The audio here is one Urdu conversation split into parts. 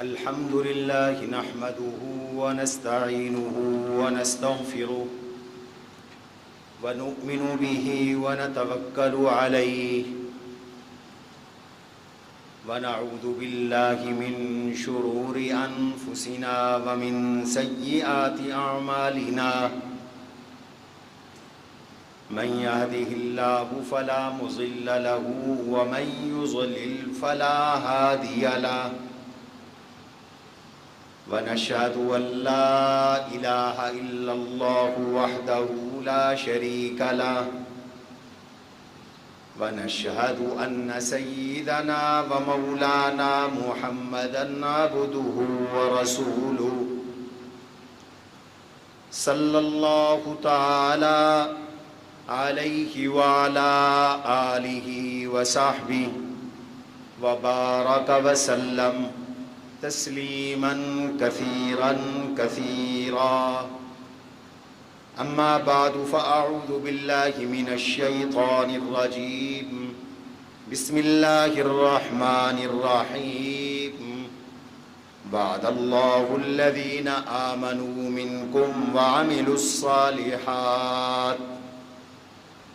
الحمد لله نحمده ونستعينه ونستغفره ونؤمن به ونتوكل عليه ونعوذ بالله من شرور أنفسنا ومن سيئات أعمالنا من يهده الله فلا مضل له ومن يضلل فلا هادي له ونشهد أن لا إله إلا الله وحده لا شريك له ونشهد أن سيدنا ومولانا محمدا عبده ورسوله صلى الله تعالى عليه وعلى آله وصحبه وبارك وسلم تسليما كثيرا كثيرا أما بعد فأعوذ بالله من الشيطان الرجيم بسم الله الرحمن الرحيم وعد الله الذين آمنوا منكم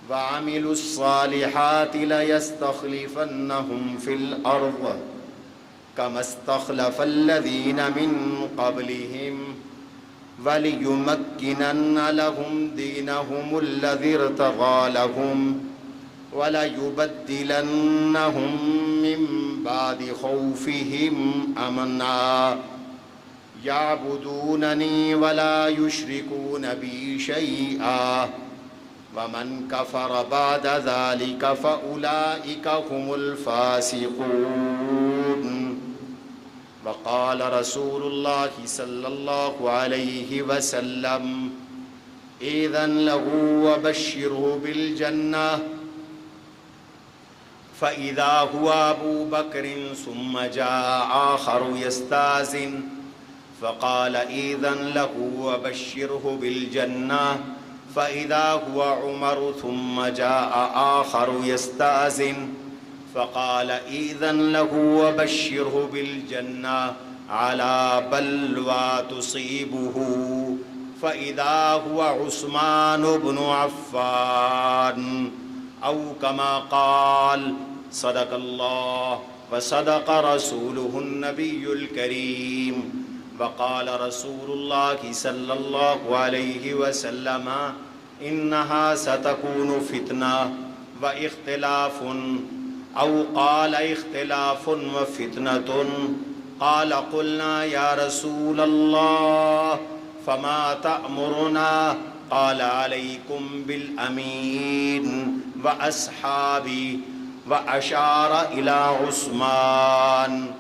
وعملوا الصالحات ليستخلفنهم في الأرض كما استخلف الذين من قبلهم وليمكنن لهم دينهم الذي ارتضى لهم وليبدلنهم من بعد خوفهم أمنا يعبدونني ولا يشركون بي شيئا ومن كفر بعد ذلك فأولئك هم الفاسقون وقال رسول الله صلى الله عليه وسلم إذن له وبشره بالجنة فإذا هو أبو بكر ثم جاء آخر يستأذن فقال إذن له وبشره بالجنة فإذا هو عمر ثم جاء آخر يستأذن فقال إذن له وبشره بالجنة على بلوى تصيبه فإذا هو عثمان بن عفان أو كما قال صدق الله وصدق رسوله النبي الكريم وقال رسول الله صلى الله عليه وسلم إنها ستكون فتنة واختلاف أو قال اختلاف وفتنة قال قلنا يا رسول الله فما تأمرنا قال عليكم بالأمين وأصحابي وأشار إلى عثمان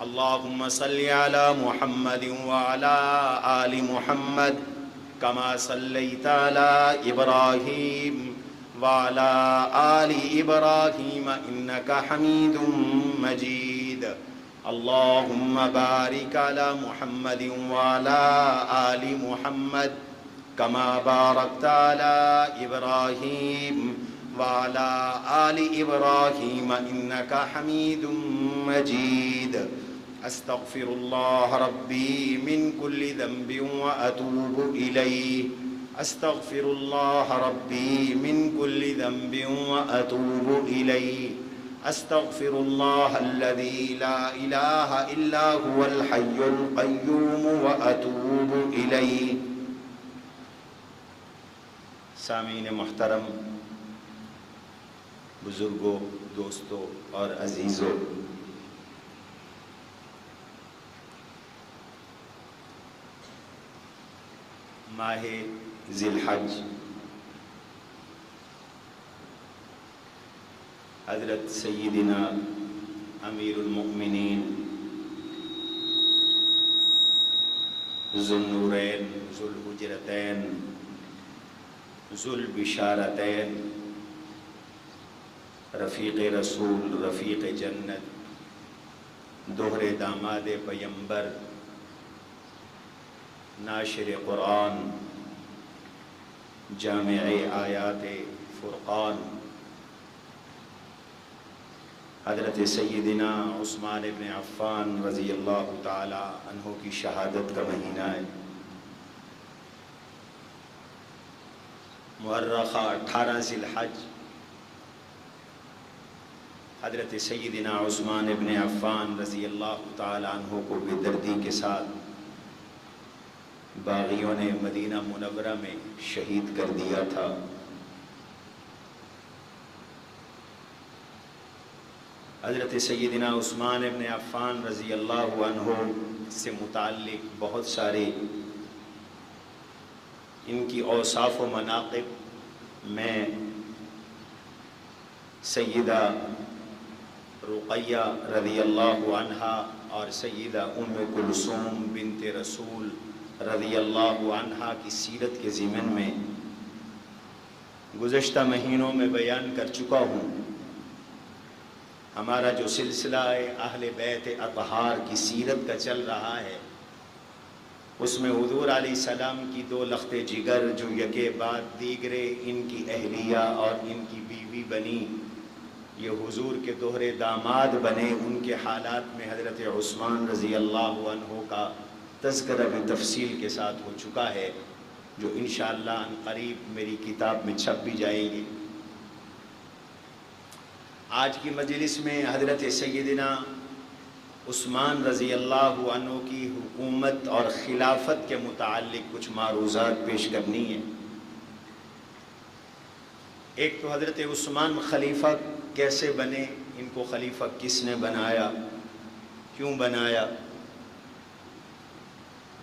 اللهم صل على محمد وعلى آل محمد كما صليت على إبراهيم وعلى آل إبراهيم إنك حميد مجيد اللهم بارك على محمد وعلى آل محمد كما باركت على إبراهيم وعلى آل إبراهيم إنك حميد مجيد أستغفر الله ربي من كل ذنب وأتوب إليه أستغفر الله ربي من كل ذنب وأتوب إليه أستغفر الله الذي لا إله إلا هو الحي القيوم وأتوب إليه سامعین محترم، بزرگوں، دوستوں اور عزیزوں، ماہ ذی الحج حضرت سیدنا امیر المؤمنین ذو النورین ذو الحجرتین ذو البشارتین رفیق رسول رفیق جنت دوہر داماد پیمبر ناشر قرآن جامع آیات فرقان حضرت سیدنا عثمان ابن عفان رضی اللہ تعالی عنہ کی شہادت کا مہینہ ہے۔ مؤرخہ 18 ذی الحج حضرت سیدنا عثمان ابن عفان رضی اللہ تعالی عنہ کو بے دردی کے ساتھ باغیوں نے مدینہ منورہ میں شہید کر دیا تھا۔ حضرت سیدنا عثمان ابن عفان رضی اللہ عنہ سے متعلق بہت سارے ان کی اوصاف و مناقب میں سیدہ رقیہ رضی اللہ عنہا اور سیدہ ام کلثوم بنت رسول رضی اللہ عنہا کی سیرت کے ضمن میں گزشتہ مہینوں میں بیان کر چکا ہوں۔ ہمارا جو سلسلہ اہل بیت اطہار کی سیرت کا چل رہا ہے، اس میں حضور علیہ السلام کی دو لخت جگر جو یکے بعد دیگرے ان کی اہلیہ اور ان کی بیوی بنی، یہ حضور کے دوہرے داماد بنے، ان کے حالات میں حضرت عثمان رضی اللہ عنہ کا تذکرہ بھی تفصیل کے ساتھ ہو چکا ہے، جو انشاءاللہ ان قریب میری کتاب میں چھپ بھی جائے گی۔ آج کی مجلس میں حضرت سیدنا عثمان رضی اللہ عنہ کی حکومت اور خلافت کے متعلق کچھ معروضات پیش کرنی ہے۔ ایک تو حضرت عثمان خلیفہ کیسے بنے، ان کو خلیفہ کس نے بنایا، کیوں بنایا،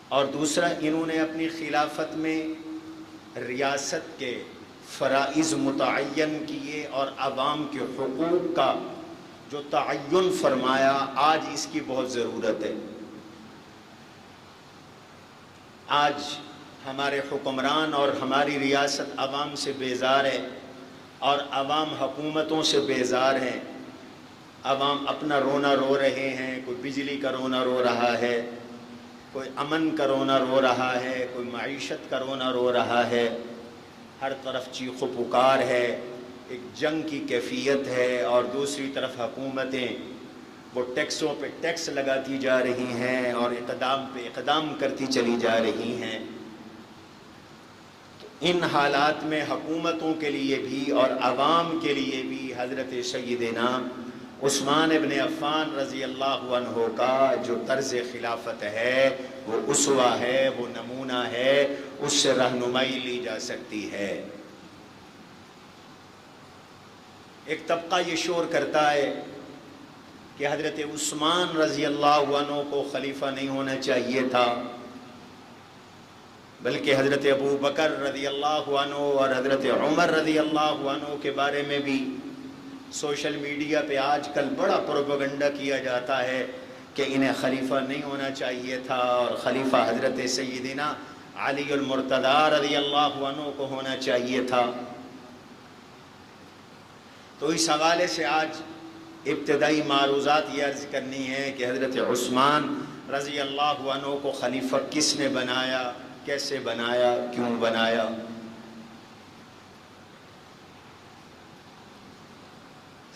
اور دوسرا انہوں نے اپنی خلافت میں ریاست کے فرائض متعین کیے اور عوام کے حقوق کا جو تعین فرمایا، آج اس کی بہت ضرورت ہے۔ آج ہمارے حکمران اور ہماری ریاست عوام سے بیزار ہے اور عوام حکومتوں سے بیزار ہیں۔ عوام اپنا رونا رو رہے ہیں، کوئی بجلی کا رونا رو رہا ہے، کوئی امن کا رونا رو رہا ہے، کوئی معیشت کا رونا رو رہا ہے، ہر طرف چیخ و پکار ہے، ایک جنگ کی کیفیت ہے، اور دوسری طرف حکومتیں وہ ٹیکسوں پہ ٹیکس لگاتی جا رہی ہیں اور اقدام پہ اقدام کرتی چلی جا رہی ہیں۔ ان حالات میں حکومتوں کے لیے بھی اور عوام کے لیے بھی حضرت سیدنا عثمان ابن عفان رضی اللہ عنہ کا جو طرز خلافت ہے، وہ اسوہ ہے، وہ نمونہ ہے، اس سے رہنمائی لی جا سکتی ہے۔ ایک طبقہ یہ شور کرتا ہے کہ حضرت عثمان رضی اللہ عنہ کو خلیفہ نہیں ہونا چاہیے تھا، بلکہ حضرت ابو بکر رضی اللہ عنہ اور حضرت عمر رضی اللہ عنہ کے بارے میں بھی سوشل میڈیا پہ آج کل بڑا پروپیگنڈا کیا جاتا ہے کہ انہیں خلیفہ نہیں ہونا چاہیے تھا اور خلیفہ حضرت سیدنا علی المرتضی رضی اللہ عنہ کو ہونا چاہیے تھا۔ تو اس حوالے سے آج ابتدائی معروضات یہ عرض کرنی ہے کہ حضرت عثمان رضی اللہ عنہ کو خلیفہ کس نے بنایا، کیسے بنایا، کیوں بنایا۔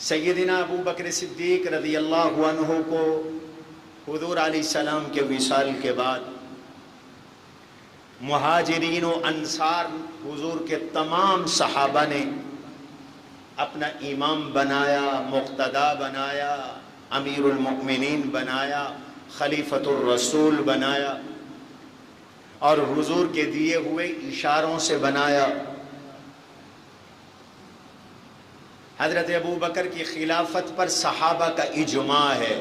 سیدنا ابو بکر صدیق رضی اللہ عنہ کو حضور علیہ السلام کے وصال کے بعد مہاجرین و انصار حضور کے تمام صحابہ نے اپنا امام بنایا، مقتدا بنایا، امیر المؤمنین بنایا، خلیفۃ الرسول بنایا، اور حضور کے دیے ہوئے اشاروں سے بنایا۔ حضرت ابو بکر کی خلافت پر صحابہ کا اجماع ہے۔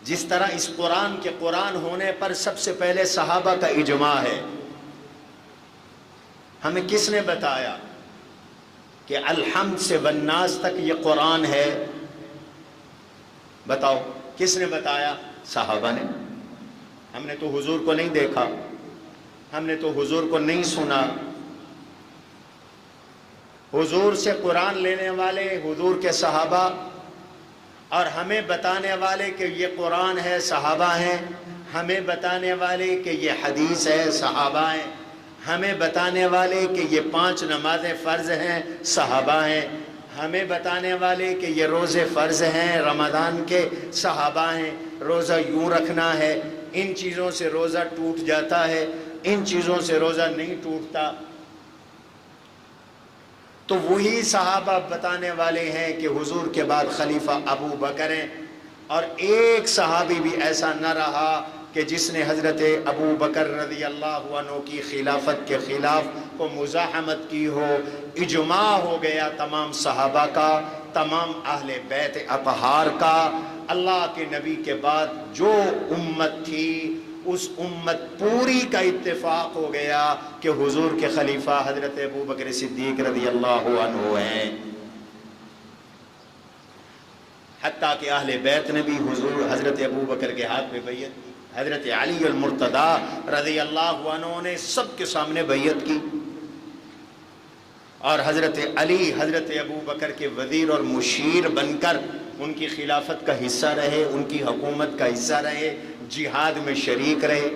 جس طرح اس قرآن کے قرآن ہونے پر سب سے پہلے صحابہ کا اجماع ہے۔ ہمیں کس نے بتایا کہ الحمد سے والناس تک یہ قرآن ہے؟ بتاؤ کس نے بتایا؟ صحابہ نے۔ ہم نے تو حضور کو نہیں دیکھا، ہم نے تو حضور کو نہیں سنا۔ حضور سے قرآن لینے والے حضور کے صحابہ، اور ہمیں بتانے والے کہ یہ قرآن ہے صحابہ ہیں، ہمیں بتانے والے کہ یہ حدیث ہے صحابہ ہیں، ہمیں بتانے والے کہ یہ 5 نمازیں فرض ہیں صحابہ ہیں، ہمیں بتانے والے کہ یہ روزے فرض ہیں رمضان کے صحابہ ہیں، روزہ یوں رکھنا ہے، ان چیزوں سے روزہ ٹوٹ جاتا ہے، ان چیزوں سے روزہ نہیں ٹوٹتا، تو وہی صحابہ بتانے والے ہیں کہ حضور کے بعد خلیفہ ابو بکر ہیں، اور ایک صحابی بھی ایسا نہ رہا کہ جس نے حضرت ابو بکر رضی اللہ عنہ کی خلافت کے خلاف کو مزاحمت کی ہو۔ اجماع ہو گیا تمام صحابہ کا، تمام اہل بیت اطہار کا، اللہ کے نبی کے بعد جو امت تھی اس امت پوری کا اتفاق ہو گیا کہ حضور کے خلیفہ حضرت ابو بکر صدیق رضی اللہ عنہ ہیں، حتیٰ کہ اہل بیت نے بھی حضور حضرت ابو بکر کے ہاتھ پہ بیعت کی، حضرت علی المرتضی رضی اللہ عنہ نے سب کے سامنے بیعت کی، اور حضرت علی حضرت ابو بکر کے وزیر اور مشیر بن کر ان کی خلافت کا حصہ رہے، ان کی حکومت کا حصہ رہے، جہاد میں شریک رہے۔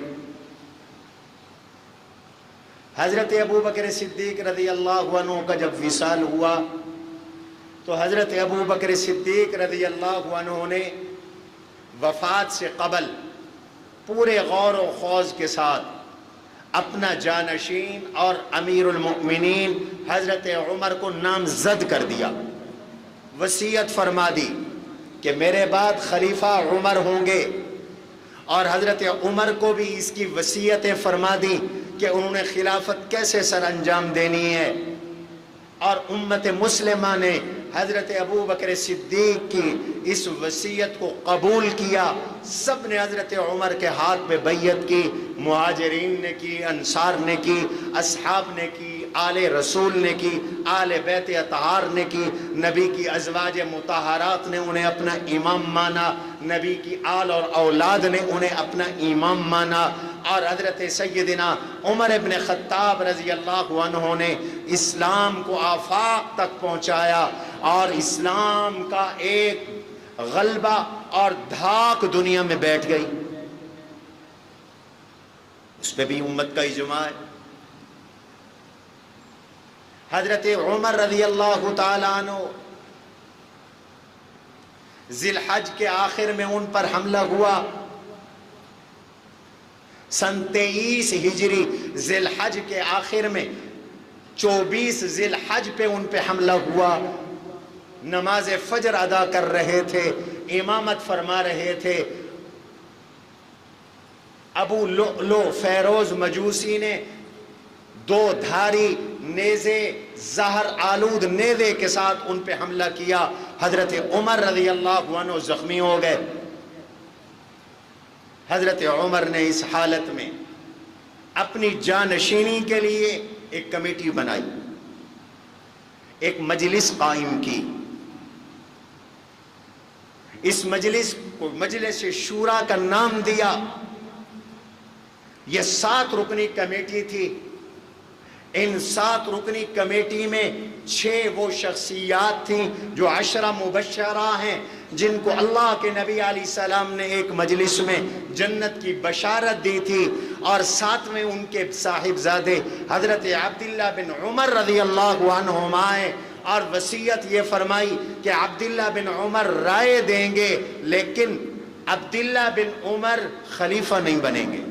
حضرت ابو بکر صدیق رضی اللہ عنہ کا جب وصال ہوا تو حضرت ابو بکر صدیق رضی اللہ عنہ نے وفات سے قبل پورے غور و خوض کے ساتھ اپنا جانشین اور امیر المؤمنین حضرت عمر کو نامزد کر دیا، وصیت فرما دی کہ میرے بعد خلیفہ عمر ہوں گے، اور حضرت عمر کو بھی اس کی وصیتیں فرما دی کہ انہوں نے خلافت کیسے سر انجام دینی ہے، اور امت مسلمہ نے حضرت ابو بکر صدیق کی اس وصیت کو قبول کیا، سب نے حضرت عمر کے ہاتھ پہ بیعت کی، مہاجرین نے کی، انصار نے کی، اصحاب نے کی، آل رسول نے کی، آل بیت اطہار نے کی، نبی کی ازواج مطہرات نے انہیں اپنا امام مانا، نبی کی آل اور اولاد نے انہیں اپنا امام مانا، اور حضرت سیدنا عمر ابن خطاب رضی اللہ عنہ نے اسلام کو آفاق تک پہنچایا، اور اسلام کا ایک غلبہ اور دھاک دنیا میں بیٹھ گئی، اس پہ بھی امت کا اجماع ہے۔ حضرت عمر رضی اللہ تعالیٰ عنہ ذی الحج کے آخر میں ان پر حملہ ہوا، سن 23 ہجری ذی الحج کے آخر میں 24 ذی الحج پہ ان پہ حملہ ہوا، نماز فجر ادا کر رہے تھے، امامت فرما رہے تھے، ابو لؤلؤ فیروز مجوسی نے 2 دھاری نیزے زہر آلود نیزے کے ساتھ ان پہ حملہ کیا، حضرت عمر رضی اللہ عنہ زخمی ہو گئے۔ حضرت عمر نے اس حالت میں اپنی جانشینی کے لیے ایک کمیٹی بنائی، ایک مجلس قائم کی، اس مجلس کو مجلس شورا کا نام دیا۔ یہ 7 رکنی کمیٹی تھی، ان 7 رکنی کمیٹی میں 6 وہ شخصیات تھیں جو 10 مبشرہ ہیں، جن کو اللہ کے نبی علیہ السلام نے ایک مجلس میں جنت کی بشارت دی تھی، اور 7ویں ان کے صاحبزادے حضرت عبداللہ بن عمر رضی اللہ عنہما ہیں، اور وصیت یہ فرمائی کہ عبداللہ بن عمر رائے دیں گے، لیکن عبداللہ بن عمر خلیفہ نہیں بنیں گے،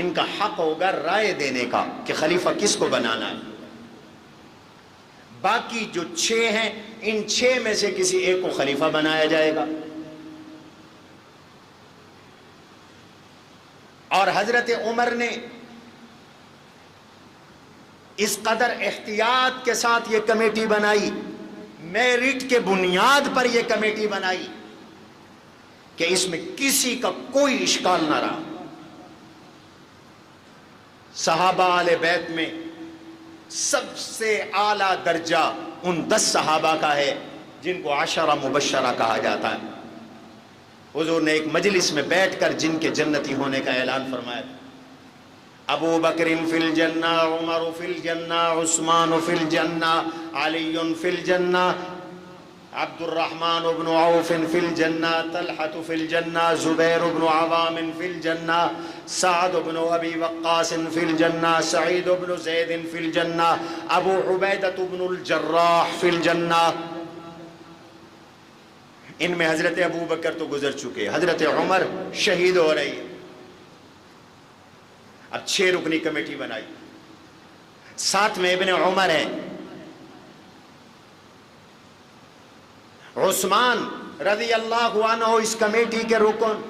ان کا حق ہوگا رائے دینے کا کہ خلیفہ کس کو بنانا ہے۔ باقی جو 6 ہیں، ان 6 میں سے کسی ایک کو خلیفہ بنایا جائے گا۔ اور حضرت عمر نے اس قدر احتیاط کے ساتھ یہ کمیٹی بنائی، میرٹ کے بنیاد پر یہ کمیٹی بنائی کہ اس میں کسی کا کوئی اشکال نہ رہا۔ صحابہ آل بیت میں سب سے اعلیٰ درجہ ان 10 صحابہ کا ہے جن کو 10 مبشرہ کہا جاتا ہے۔ حضور نے ایک مجلس میں بیٹھ کر جن کے جنتی ہونے کا اعلان فرمایا تھا، ابو بکر فی الجنہ، عمر فی الجنہ، عثمان فی الجنہ، علی فی الجنہ، عبد الرحمن بن عوف فی الجنہ، طلحة فی الجنہ، زبیر بن عوام فی الجنہ، سعد بن ابی وقاص فی الجنہ، سعید بن زید فی الجنہ، ابو عبیدہ بن الجراح فی الجنہ۔ ان میں حضرت ابو بکر تو گزر چکے، حضرت عمر شہید ہو رہی ہے۔ اب 6 رکنی کمیٹی بنائی، ساتھ میں ابن عمر ہیں، عثمان رضی اللہ عنہ اس کمیٹی کے رکن،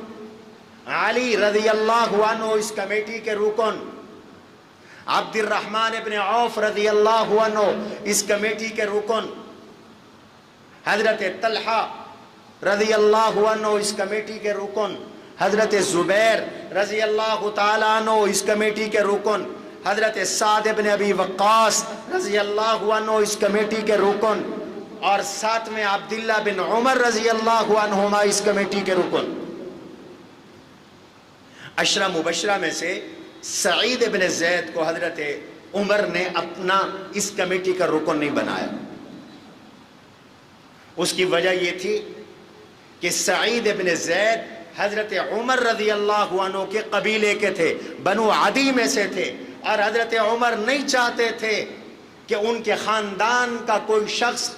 علی رضی اللہ عنہ اس کمیٹی کے رکن، عبد الرحمن ابن عوف رضی اللہ عنہ اس کمیٹی کے رکن، حضرت طلحہ رضی اللہ عنہ اس کمیٹی کے رکن، حضرت زبیر رضی اللہ تعالیٰ عنہ اس کمیٹی کے رکن، حضرت سعد بن ابی وقاص رضی اللہ عنہ اس کمیٹی کے رکن، اور ساتھ میں عبداللہ بن عمر رضی اللہ عنہما اس کمیٹی کے رکن۔ عشرہ مبشرہ میں سے سعید بن زید کو حضرت عمر نے اپنا اس کمیٹی کا رکن نہیں بنایا۔ اس کی وجہ یہ تھی کہ سعید بن زید حضرت عمر رضی اللہ عنہ کے قبیلے کے تھے، بنو عدی میں سے تھے، اور حضرت عمر نہیں چاہتے تھے کہ ان کے خاندان کا کوئی شخص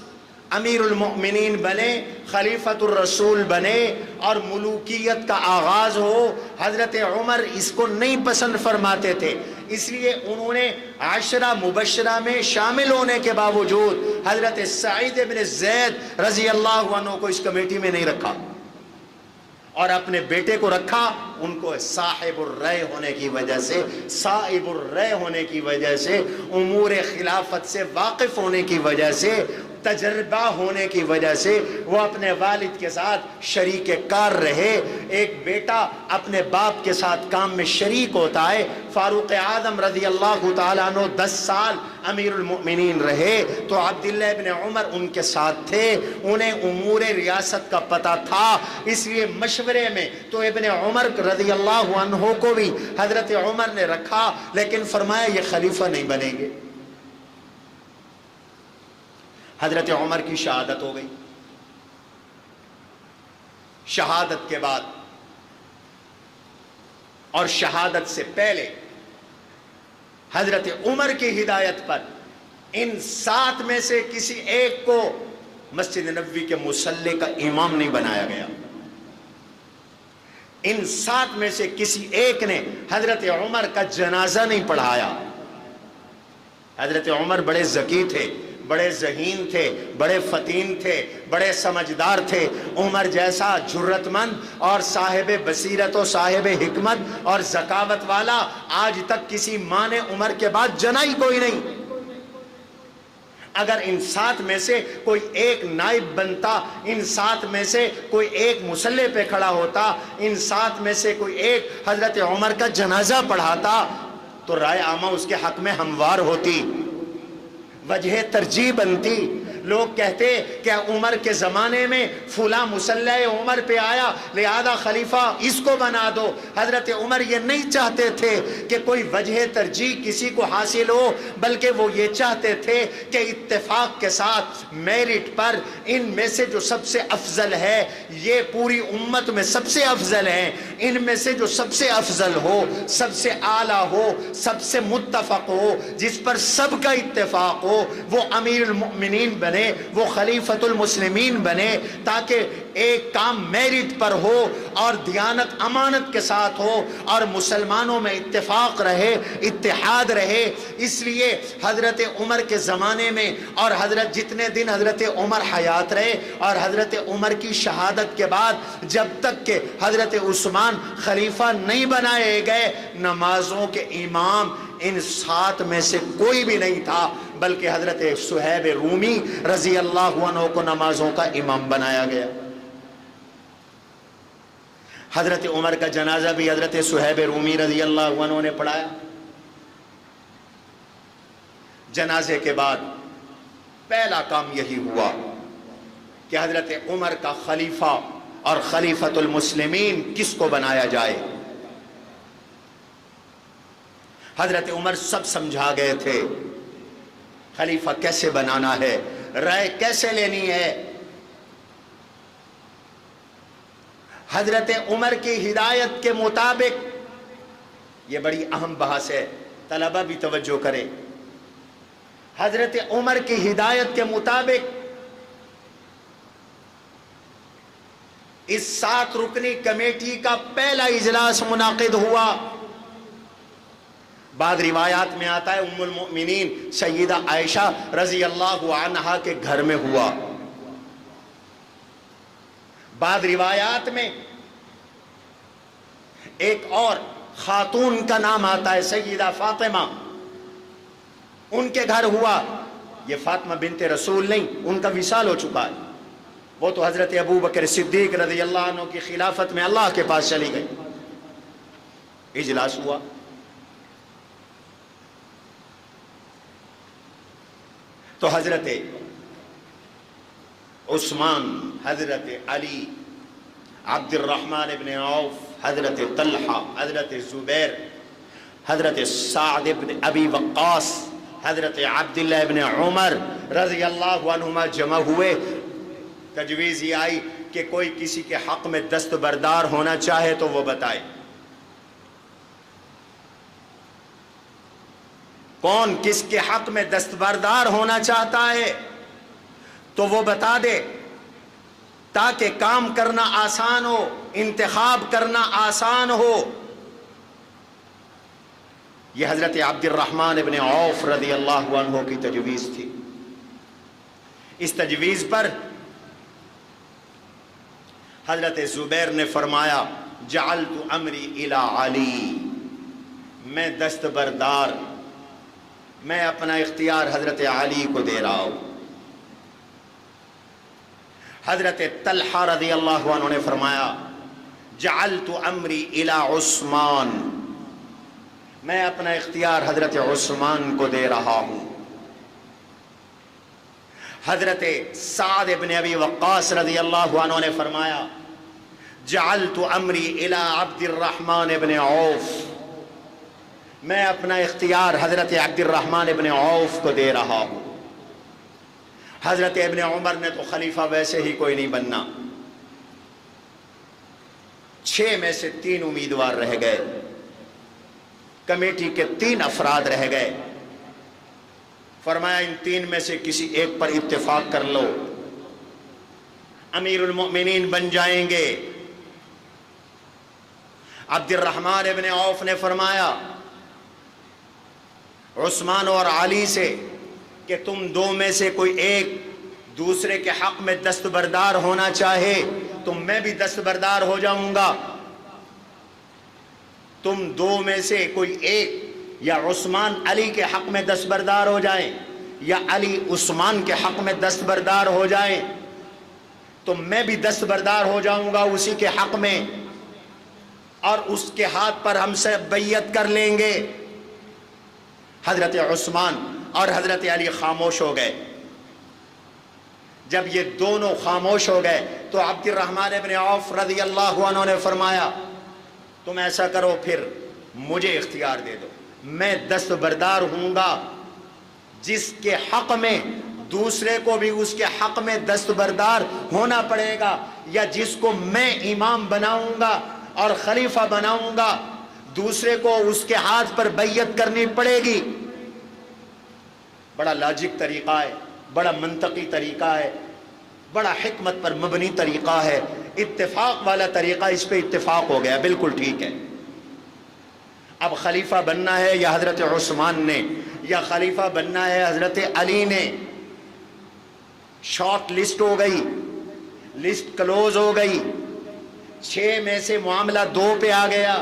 امیر المؤمنین بنے، خلیفۃ الرسول بنے اور ملوکیت کا آغاز ہو۔ حضرت عمر اس کو نہیں پسند فرماتے تھے، اس لیے انہوں نے عشرہ مبشرہ میں شامل ہونے کے باوجود حضرت سعید بن زید رضی اللہ عنہ کو اس کمیٹی میں نہیں رکھا، اور اپنے بیٹے کو رکھا۔ ان کو صاحب الرأی ہونے کی وجہ سے، صاحب الرأی ہونے کی وجہ سے، امور خلافت سے واقف ہونے کی وجہ سے، تجربہ ہونے کی وجہ سے وہ اپنے والد کے ساتھ شریک کار رہے۔ ایک بیٹا اپنے باپ کے ساتھ کام میں شریک ہوتا ہے۔ فاروق اعظم رضی اللہ تعالیٰ عنہ 10 سال امیر المؤمنین رہے، تو عبداللہ ابن عمر ان کے ساتھ تھے، انہیں امور ریاست کا پتہ تھا، اس لیے مشورے میں تو ابن عمر رضی اللہ عنہ کو بھی حضرت عمر نے رکھا، لیکن فرمایا یہ خلیفہ نہیں بنیں گے۔ حضرت عمر کی شہادت ہو گئی۔ شہادت کے بعد اور شہادت سے پہلے حضرت عمر کی ہدایت پر ان 7 میں سے کسی ایک کو مسجد نبوی کے مصلی کا امام نہیں بنایا گیا۔ ان 7 میں سے کسی ایک نے حضرت عمر کا جنازہ نہیں پڑھایا۔ حضرت عمر بڑے ذکی تھے، بڑے ذہین تھے، بڑے فطین تھے، بڑے سمجھدار تھے۔ عمر جیسا جرت مند اور صاحب بصیرت و صاحب حکمت اور ذکاوت والا آج تک کسی ماں نے عمر کے بعد جنا ہی کوئی نہیں۔ اگر ان 7 میں سے کوئی ایک نائب بنتا، ان 7 میں سے کوئی ایک مصلی پہ کھڑا ہوتا، ان 7 میں سے کوئی ایک حضرت عمر کا جنازہ پڑھاتا، تو رائے عامہ اس کے حق میں ہموار ہوتی، وجہ ترجیح بنتی۔ لوگ کہتے کہ عمر کے زمانے میں فلاں مصلی عمر پہ آیا لہذا خلیفہ اس کو بنا دو۔ حضرت عمر یہ نہیں چاہتے تھے کہ کوئی وجہ ترجیح کسی کو حاصل ہو، بلکہ وہ یہ چاہتے تھے کہ اتفاق کے ساتھ میرٹ پر ان میں سے جو سب سے افضل ہے، یہ پوری امت میں سب سے افضل ہیں، ان میں سے جو سب سے افضل ہو، سب سے اعلیٰ ہو، سب سے متفق ہو، جس پر سب کا اتفاق ہو، وہ امیر المؤمنین بنے، وہ خلیفۃ المسلمین بنے، تاکہ ایک کام میرٹ پر ہو اور دیانت امانت کے ساتھ ہو اور مسلمانوں میں اتفاق رہے، اتحاد رہے۔ اس لیے حضرت عمر کے زمانے میں اور حضرت جتنے دن حضرت عمر حیات رہے اور حضرت عمر کی شہادت کے بعد جب تک کہ حضرت عثمان خلیفہ نہیں بنائے گئے، نمازوں کے امام ان 7 میں سے کوئی بھی نہیں تھا، بلکہ حضرت صہیب رومی رضی اللہ عنہ کو نمازوں کا امام بنایا گیا۔ حضرت عمر کا جنازہ بھی حضرت صہیب رومی رضی اللہ عنہ نے پڑھایا۔ جنازے کے بعد پہلا کام یہی ہوا کہ حضرت عمر کا خلیفہ اور خلیفۃ المسلمین کس کو بنایا جائے۔ حضرت عمر سب سمجھا گئے تھے، خلیفہ کیسے بنانا ہے، رائے کیسے لینی ہے۔ حضرت عمر کی ہدایت کے مطابق، یہ بڑی اہم بحث ہے، طلبہ بھی توجہ کرے، حضرت عمر کی ہدایت کے مطابق اس 7 رکنی کمیٹی کا پہلا اجلاس منعقد ہوا۔ بعض روایات میں آتا ہے ام المؤمنین سیدہ عائشہ رضی اللہ عنہا کے گھر میں ہوا، بعض روایات میں ایک اور خاتون کا نام آتا ہے سیدہ فاطمہ، ان کے گھر ہوا۔ یہ فاطمہ بنت رسول نہیں، ان کا وصال ہو چکا ہے، وہ تو حضرت ابو بکر صدیق رضی اللہ عنہ کی خلافت میں اللہ کے پاس چلی گئی۔ اجلاس ہوا، تو حضرت عثمان، حضرت علی، عبد الرحمن ابن عوف، حضرت طلحہ، حضرت زبیر، حضرت سعد ابن ابی وقاص، حضرت عبداللہ ابن عمر رضی اللہ عنہما جمع ہوئے۔ تجویز یہ آئی کہ کوئی کسی کے حق میں دستبردار ہونا چاہے تو وہ بتائے، کون کس کے حق میں دستبردار ہونا چاہتا ہے تو وہ بتا دے، تاکہ کام کرنا آسان ہو، انتخاب کرنا آسان ہو۔ یہ حضرت عبد الرحمن ابن عوف رضی اللہ عنہ کی تجویز تھی۔ اس تجویز پر حضرت زبیر نے فرمایا جعلت امری الی علی، میں دستبردار، میں اپنا اختیار حضرت علی کو دے رہا ہوں۔ حضرت طلحہ رضی اللہ عنہ نے فرمایا جعلت امری الی عثمان، میں اپنا اختیار حضرت عثمان کو دے رہا ہوں۔ حضرت سعد ابن ابی وقاص رضی اللہ عنہ نے فرمایا جعلت امری الی عبد الرحمن ابن عوف، میں اپنا اختیار حضرت عبد الرحمن ابن عوف کو دے رہا ہوں۔ حضرت ابن عمر نے تو خلیفہ ویسے ہی کوئی نہیں بننا، 6 میں سے 3 امیدوار رہ گئے، کمیٹی کے 3 افراد رہ گئے۔ فرمایا ان 3 میں سے کسی ایک پر اتفاق کر لو، امیر المؤمنین بن جائیں گے۔ عبد الرحمن ابن عوف نے فرمایا عثمان اور علی سے کہ تم 2 میں سے کوئی ایک دوسرے کے حق میں دستبردار ہونا چاہے تو میں بھی دستبردار ہو جاؤں گا۔ تم 2 میں سے کوئی ایک یا عثمان علی کے حق میں دستبردار ہو جائیں یا علی عثمان کے حق میں دستبردار ہو جائیں تو میں بھی دستبردار ہو جاؤں گا اسی کے حق میں، اور اس کے ہاتھ پر ہم سے بیعت کر لیں گے۔ حضرت عثمان اور حضرت علی خاموش ہو گئے۔ جب یہ دونوں خاموش ہو گئے تو عبد الرحمن ابن عوف رضی اللہ عنہ نے فرمایا تم ایسا کرو، پھر مجھے اختیار دے دو، میں دستبردار ہوں گا، جس کے حق میں دوسرے کو بھی اس کے حق میں دستبردار ہونا پڑے گا، یا جس کو میں امام بناؤں گا اور خلیفہ بناؤں گا دوسرے کو اس کے ہاتھ پر بیعت کرنی پڑے گی۔ بڑا لاجک طریقہ ہے، بڑا منطقی طریقہ ہے، بڑا حکمت پر مبنی طریقہ ہے، اتفاق والا طریقہ، اس پہ اتفاق ہو گیا، بالکل ٹھیک ہے۔ اب خلیفہ بننا ہے یا حضرت عثمان نے یا خلیفہ بننا ہے حضرت علی نے، شارٹ لسٹ ہو گئی، لسٹ کلوز ہو گئی، 6 میں سے معاملہ 2 پہ آ گیا۔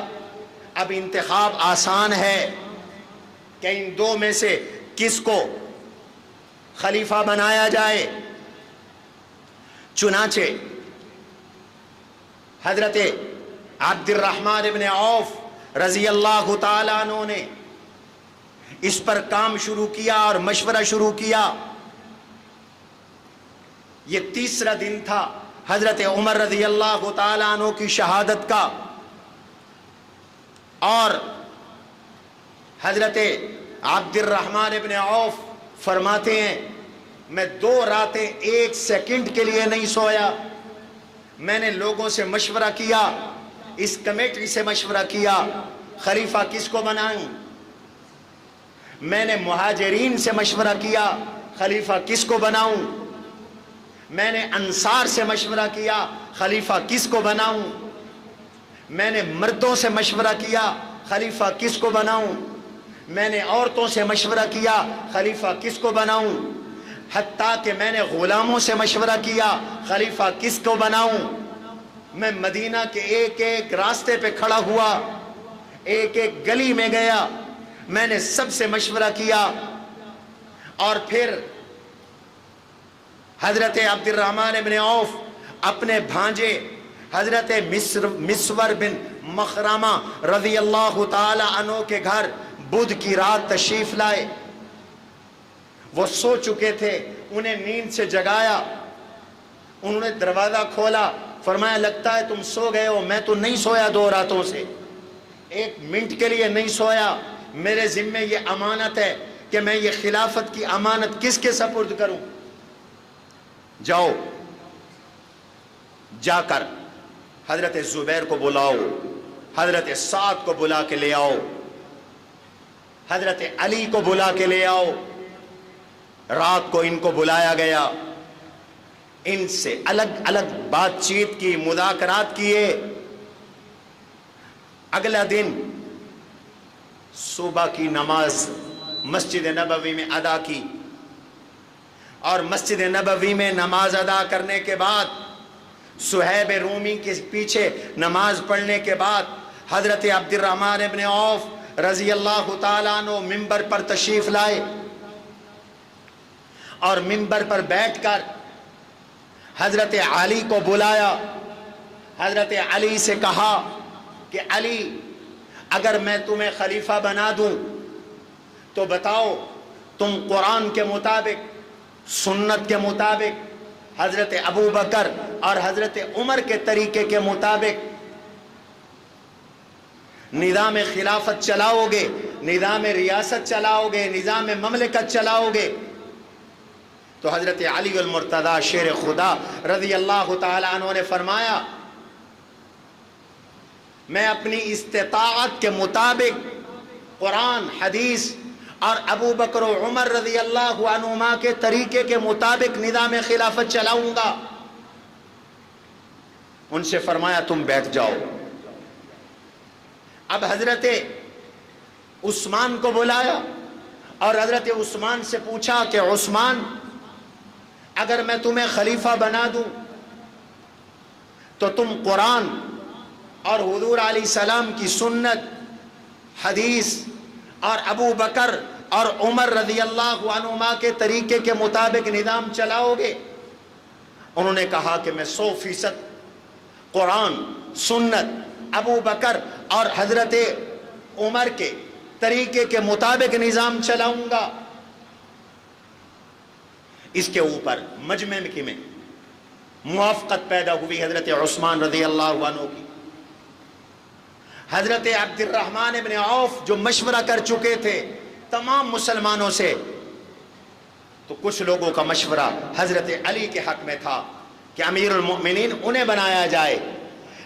اب انتخاب آسان ہے کہ ان 2 میں سے کس کو خلیفہ بنایا جائے۔ چنانچہ حضرت عبد الرحمن ابن عوف رضی اللہ تعالیٰ عنہ نے اس پر کام شروع کیا اور مشورہ شروع کیا۔ یہ 3را دن تھا حضرت عمر رضی اللہ تعالیٰ عنہ کی شہادت کا، اور حضرت عبد الرحمن ابن عوف فرماتے ہیں میں 2 راتیں 1 سیکنڈ کے لیے نہیں سویا، میں نے لوگوں سے مشورہ کیا، اس کمیٹی سے مشورہ کیا خلیفہ کس کو بناؤں، میں نے مہاجرین سے مشورہ کیا خلیفہ کس کو بناؤں، میں نے انصار سے مشورہ کیا خلیفہ کس کو بناؤں، میں نے مردوں سے مشورہ کیا خلیفہ کس کو بناؤں، میں نے عورتوں سے مشورہ کیا خلیفہ کس کو بناؤں، حتیٰ کہ میں نے غلاموں سے مشورہ کیا خلیفہ کس کو بناؤں۔ میں مدینہ کے ایک ایک راستے پہ کھڑا ہوا، ایک ایک گلی میں گیا، میں نے سب سے مشورہ کیا، اور پھر حضرت عبد الرحمن بن عوف اپنے بھانجے حضرت مسور بن مخرمہ رضی اللہ تعالی عنہ کے گھر بدھ کی رات تشریف لائے۔ وہ سو چکے تھے، انہیں نیند سے جگایا، انہوں نے دروازہ کھولا، فرمایا لگتا ہے تم سو گئے ہو، میں تو نہیں سویا 2 راتوں سے، 1 منٹ کے لیے نہیں سویا، میرے ذمے یہ امانت ہے کہ میں یہ خلافت کی امانت کس کے سپرد کروں؟ جاؤ، جا کر حضرت زبیر کو بلاؤ، حضرت سعد کو بلا کے لے آؤ، حضرت علی کو بلا کے لے آؤ۔ رات کو ان کو بلایا گیا، ان سے الگ الگ بات چیت کی، مذاکرات کیے۔ اگلا دن صبح کی نماز مسجد نبوی میں ادا کی، اور مسجد نبوی میں نماز ادا کرنے کے بعد صہیب رومی کے پیچھے نماز پڑھنے کے بعد حضرت عبد الرحمن ابن عوف رضی اللہ تعالیٰ عنہ منبر پر تشریف لائے، اور منبر پر بیٹھ کر حضرت علی کو بلایا۔ حضرت علی سے کہا کہ علی، اگر میں تمہیں خلیفہ بنا دوں تو بتاؤ تم قرآن کے مطابق، سنت کے مطابق، حضرت ابو بکر اور حضرت عمر کے طریقے کے مطابق نظام خلافت چلاؤ گے، نظام ریاست چلاؤ گے، نظام مملکت چلاؤ گے؟ تو حضرت علی المرتضی شیر خدا رضی اللہ تعالی عنہ نے فرمایا، میں اپنی استطاعت کے مطابق قرآن، حدیث اور ابو بکر و عمر رضی اللہ عنہما کے طریقے کے مطابق نظام خلافت چلاؤں گا۔ ان سے فرمایا تم بیٹھ جاؤ۔ اب حضرت عثمان کو بلایا، اور حضرت عثمان سے پوچھا کہ عثمان، اگر میں تمہیں خلیفہ بنا دوں تو تم قرآن اور حضور علیہ السلام کی سنت، حدیث اور ابو بکر اور عمر رضی اللہ عنہما کے طریقے کے مطابق نظام چلاؤ گے؟ انہوں نے کہا کہ میں 100% قرآن، سنت، ابو بکر اور حضرت عمر کے طریقے کے مطابق نظام چلاؤں گا۔ اس کے اوپر مجمع میں موافقت پیدا ہوئی حضرت عثمان رضی اللہ عنہ کی۔ حضرت عبد الرحمن ابن عوف جو مشورہ کر چکے تھے تمام مسلمانوں سے، تو کچھ لوگوں کا مشورہ حضرت علی کے حق میں تھا کہ امیر المؤمنین انہیں بنایا جائے،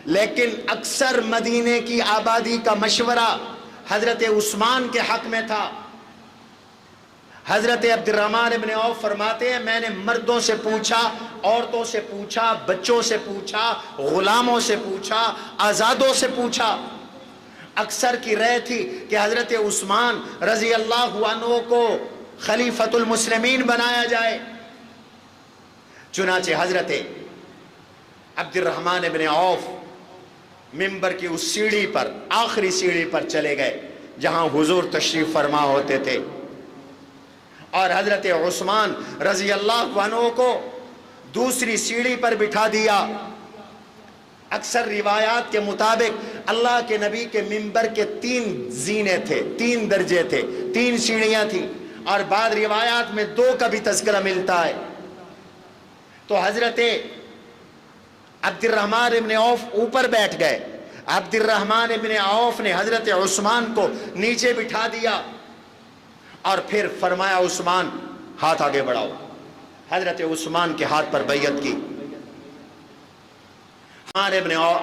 لیکن اکثر مدینے کی آبادی کا مشورہ حضرت عثمان کے حق میں تھا۔ حضرت عبد الرحمن ابن عوف فرماتے ہیں، میں نے مردوں سے پوچھا، عورتوں سے پوچھا، بچوں سے پوچھا، غلاموں سے پوچھا، آزادوں سے پوچھا، اکثر کی رائے تھی کہ حضرت عثمان رضی اللہ عنہ کو خلیفۃ المسلمین بنایا جائے۔ چنانچہ حضرت عبد الرحمن ابن عوف منبر کی اس سیڑھی پر، آخری سیڑھی پر چلے گئے جہاں حضور تشریف فرما ہوتے تھے، اور حضرت عثمان رضی اللہ عنہ کو دوسری سیڑھی پر بٹھا دیا۔ اکثر روایات کے مطابق اللہ کے نبی کے منبر کے 3 زینے تھے، 3 درجے تھے، 3 سیڑھیاں تھیں، اور بعض روایات میں 2 کا بھی تذکرہ ملتا ہے۔ تو حضرت عبد الرحمن ابن عوف اوپر بیٹھ گئے، عبد الرحمن ابن عوف نے حضرت عثمان کو نیچے بٹھا دیا، اور پھر فرمایا عثمان ہاتھ آگے بڑھاؤ۔ حضرت عثمان کے ہاتھ پر بیعت کی۔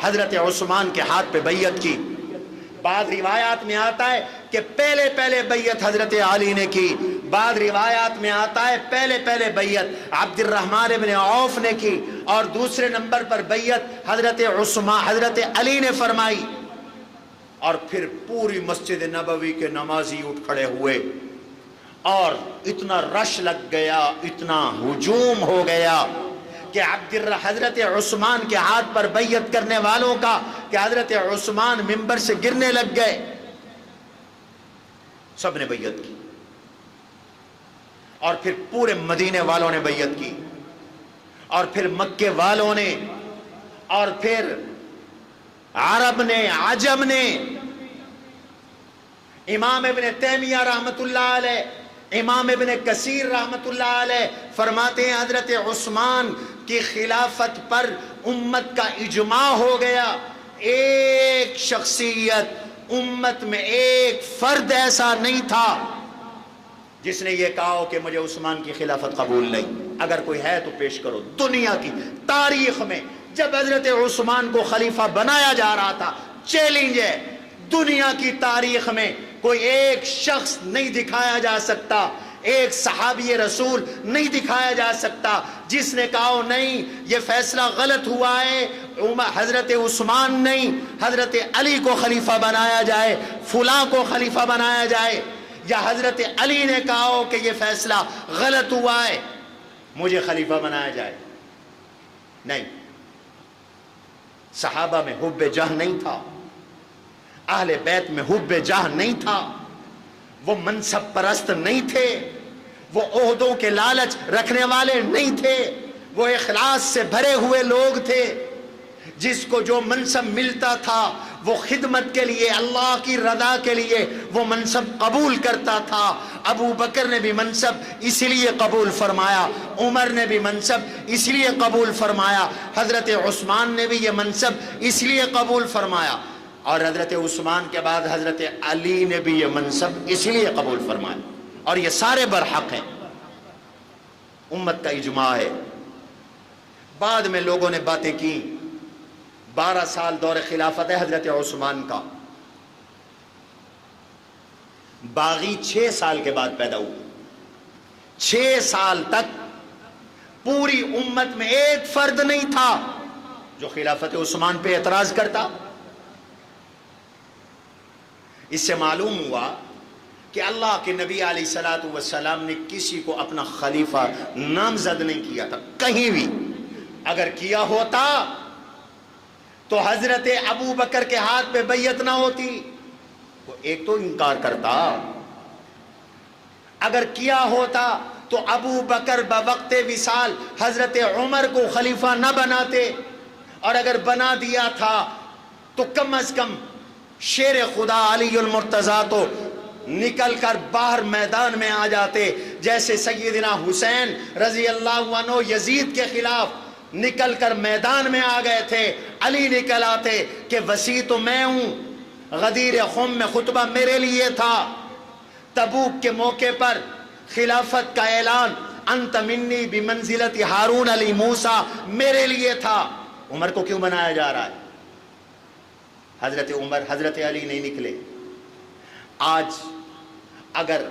حضرت عثمان کے ہاتھ پہ بیعت کی. بعض روایات میں آتا ہے کہ پہلے پہلے بیعت حضرت علی نے کی. بعض روایات میں آتا ہے پہلے پہلے بیعت عبد الرحمن ابن عوف نے کی اور دوسرے نمبر پر بیعت حضرت علی نے فرمائی. اور پھر پوری مسجد نبوی کے نمازی اٹھ کھڑے ہوئے اور اتنا رش لگ گیا, اتنا ہجوم ہو گیا کہ حضرت عثمان کے ہاتھ پر بیعت کرنے والوں کا کہ حضرت عثمان منبر سے گرنے لگ گئے. سب نے بیعت کی اور پھر پورے مدینے والوں نے بیعت کی اور پھر مکے والوں نے اور پھر عرب نے, عجم نے. امام ابن تیمیہ رحمت اللہ علیہ, امام ابن کثیر رحمت اللہ علیہ فرماتے ہیں حضرت عثمان کی خلافت پر امت کا اجماع ہو گیا. ایک شخصیت امت میں ایک فرد ایسا نہیں تھا جس نے یہ کہا ہو کہ مجھے عثمان کی خلافت قبول نہیں. اگر کوئی ہے تو پیش کرو. دنیا کی تاریخ میں جب حضرت عثمان کو خلیفہ بنایا جا رہا تھا, چیلنج ہے, دنیا کی تاریخ میں کوئی ایک شخص نہیں دکھایا جا سکتا, ایک صحابی رسول نہیں دکھایا جا سکتا جس نے کہا نہیں یہ فیصلہ غلط ہوا ہے, حضرت عثمان نہیں حضرت علی کو خلیفہ بنایا جائے, فلاں کو خلیفہ بنایا جائے, یا حضرت علی نے کہا ہو کہ یہ فیصلہ غلط ہوا ہے مجھے خلیفہ بنایا جائے. نہیں, صحابہ میں حب جاہ نہیں تھا, اہل بیت میں حب جاہ نہیں تھا, وہ منصب پرست نہیں تھے, وہ عہدوں کے لالچ رکھنے والے نہیں تھے, وہ اخلاص سے بھرے ہوئے لوگ تھے. جس کو جو منصب ملتا تھا وہ خدمت کے لیے, اللہ کی رضا کے لیے وہ منصب قبول کرتا تھا. ابو بکر نے بھی منصب اس لیے قبول فرمایا, عمر نے بھی منصب اس لیے قبول فرمایا, حضرت عثمان نے بھی یہ منصب اس لیے قبول فرمایا, اور حضرت عثمان کے بعد حضرت علی نے بھی یہ منصب اس لیے قبول فرمایا. اور یہ سارے برحق ہیں, امت کا اجماع ہے. بعد میں لوگوں نے باتیں کی. 12 سال دور خلافت ہے حضرت عثمان کا. باغی 6 سال کے بعد پیدا ہوئے. 6 سال تک پوری امت میں ایک فرد نہیں تھا جو خلافت عثمان پہ اعتراض کرتا. اس سے معلوم ہوا کہ اللہ کے نبی علیہ الصلوۃ والسلام نے کسی کو اپنا خلیفہ نامزد نہیں کیا تھا کہیں بھی. اگر کیا ہوتا تو حضرت ابو بکر کے ہاتھ پہ بیعت نہ ہوتی. وہ ایک تو انکار کرتا. اگر کیا ہوتا تو ابو بکر بوقت وصال حضرت عمر کو خلیفہ نہ بناتے, اور اگر بنا دیا تھا تو کم از کم شیر خدا علی المرتضیٰ تو نکل کر باہر میدان میں آ جاتے, جیسے سیدنا حسین رضی اللہ عنہ یزید کے خلاف نکل کر میدان میں آ گئے تھے. علی نکل آتے کہ وسیع تو میں ہوں, غدیر خم میں خطبہ میرے لیے تھا, تبوک کے موقع پر خلافت کا اعلان انت منی بمنزلت ہارون علی موسیٰ میرے لیے تھا. عمر کو کیوں بنایا جا رہا ہے؟ حضرت عمر حضرت علی نہیں نکلے. آج اگر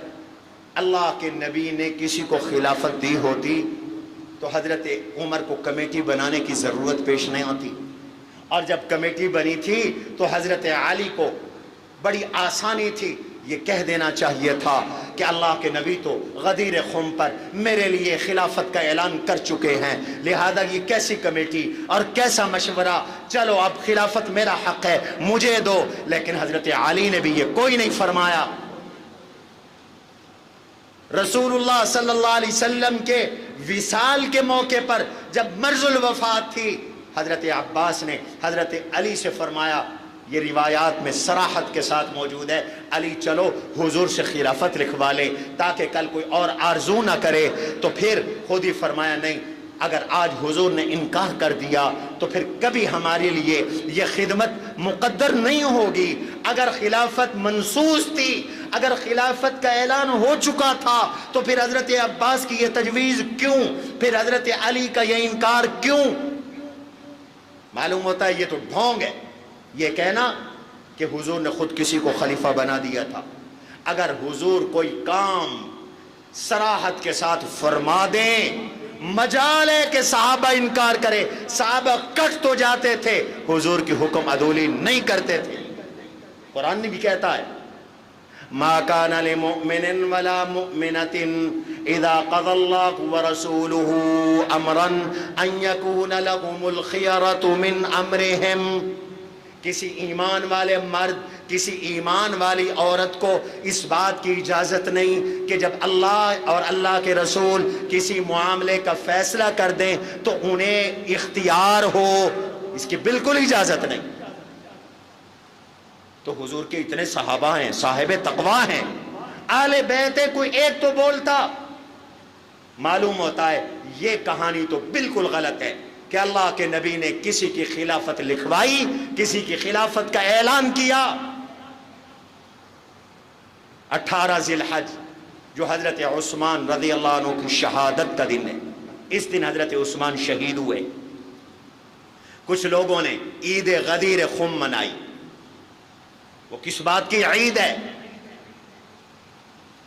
اللہ کے نبی نے کسی کو خلافت دی ہوتی تو حضرت عمر کو کمیٹی بنانے کی ضرورت پیش نہیں آتی, اور جب کمیٹی بنی تھی تو حضرت علی کو بڑی آسانی تھی یہ کہہ دینا چاہیے تھا کہ اللہ کے نبی تو غدیر خم پر میرے لیے خلافت کا اعلان کر چکے ہیں, لہذا یہ کیسی کمیٹی اور کیسا مشورہ, چلو اب خلافت میرا حق ہے مجھے دو. لیکن حضرت علی نے بھی یہ کوئی نہیں فرمایا. رسول اللہ صلی اللہ علیہ وسلم کے وصال کے موقع پر جب مرض الوفات تھی, حضرت عباس نے حضرت علی سے فرمایا, یہ روایات میں صراحت کے ساتھ موجود ہے, علی چلو حضور سے خلافت لکھوا لے تاکہ کل کوئی اور آرزو نہ کرے. تو پھر خود ہی فرمایا نہیں, اگر آج حضور نے انکار کر دیا تو پھر کبھی ہمارے لیے یہ خدمت مقدر نہیں ہوگی. اگر خلافت منصوص تھی, اگر خلافت کا اعلان ہو چکا تھا تو پھر حضرت عباس کی یہ تجویز کیوں, پھر حضرت علی کا یہ انکار کیوں؟ معلوم ہوتا ہے یہ تو ڈھونگ ہے یہ کہنا کہ حضور نے خود کسی کو خلیفہ بنا دیا تھا۔ اگر حضور کوئی کام صراحت کے ساتھ فرما دیں، مجال ہے کہ صحابہ انکار کرے، صحابہ کٹ تو جاتے تھے، حضور کی حکم عدولی نہیں کرتے تھے۔ قرآن بھی کہتا ہے ما کان لمؤمن ولا مؤمنۃ اذا قضى الله ورسوله امرا ان يكون لهم الخيرة من امرهم، کسی ایمان والے مرد کسی ایمان والی عورت کو اس بات کی اجازت نہیں کہ جب اللہ اور اللہ کے رسول کسی معاملے کا فیصلہ کر دیں تو انہیں اختیار ہو، اس کی بالکل اجازت نہیں۔ تو حضور کے اتنے صحابہ ہیں، صاحب تقوی ہیں، اہل بیت ہے، کوئی ایک تو بولتا۔ معلوم ہوتا ہے یہ کہانی تو بالکل غلط ہے کہ اللہ کے نبی نے کسی کی خلافت لکھوائی، کسی کی خلافت کا اعلان کیا۔ 18 ذی الحج جو حضرت عثمان رضی اللہ عنہ کی شہادت کا دن ہے، اس دن حضرت عثمان شہید ہوئے۔ کچھ لوگوں نے عید غدیر خم منائی۔ وہ کس بات کی عید ہے؟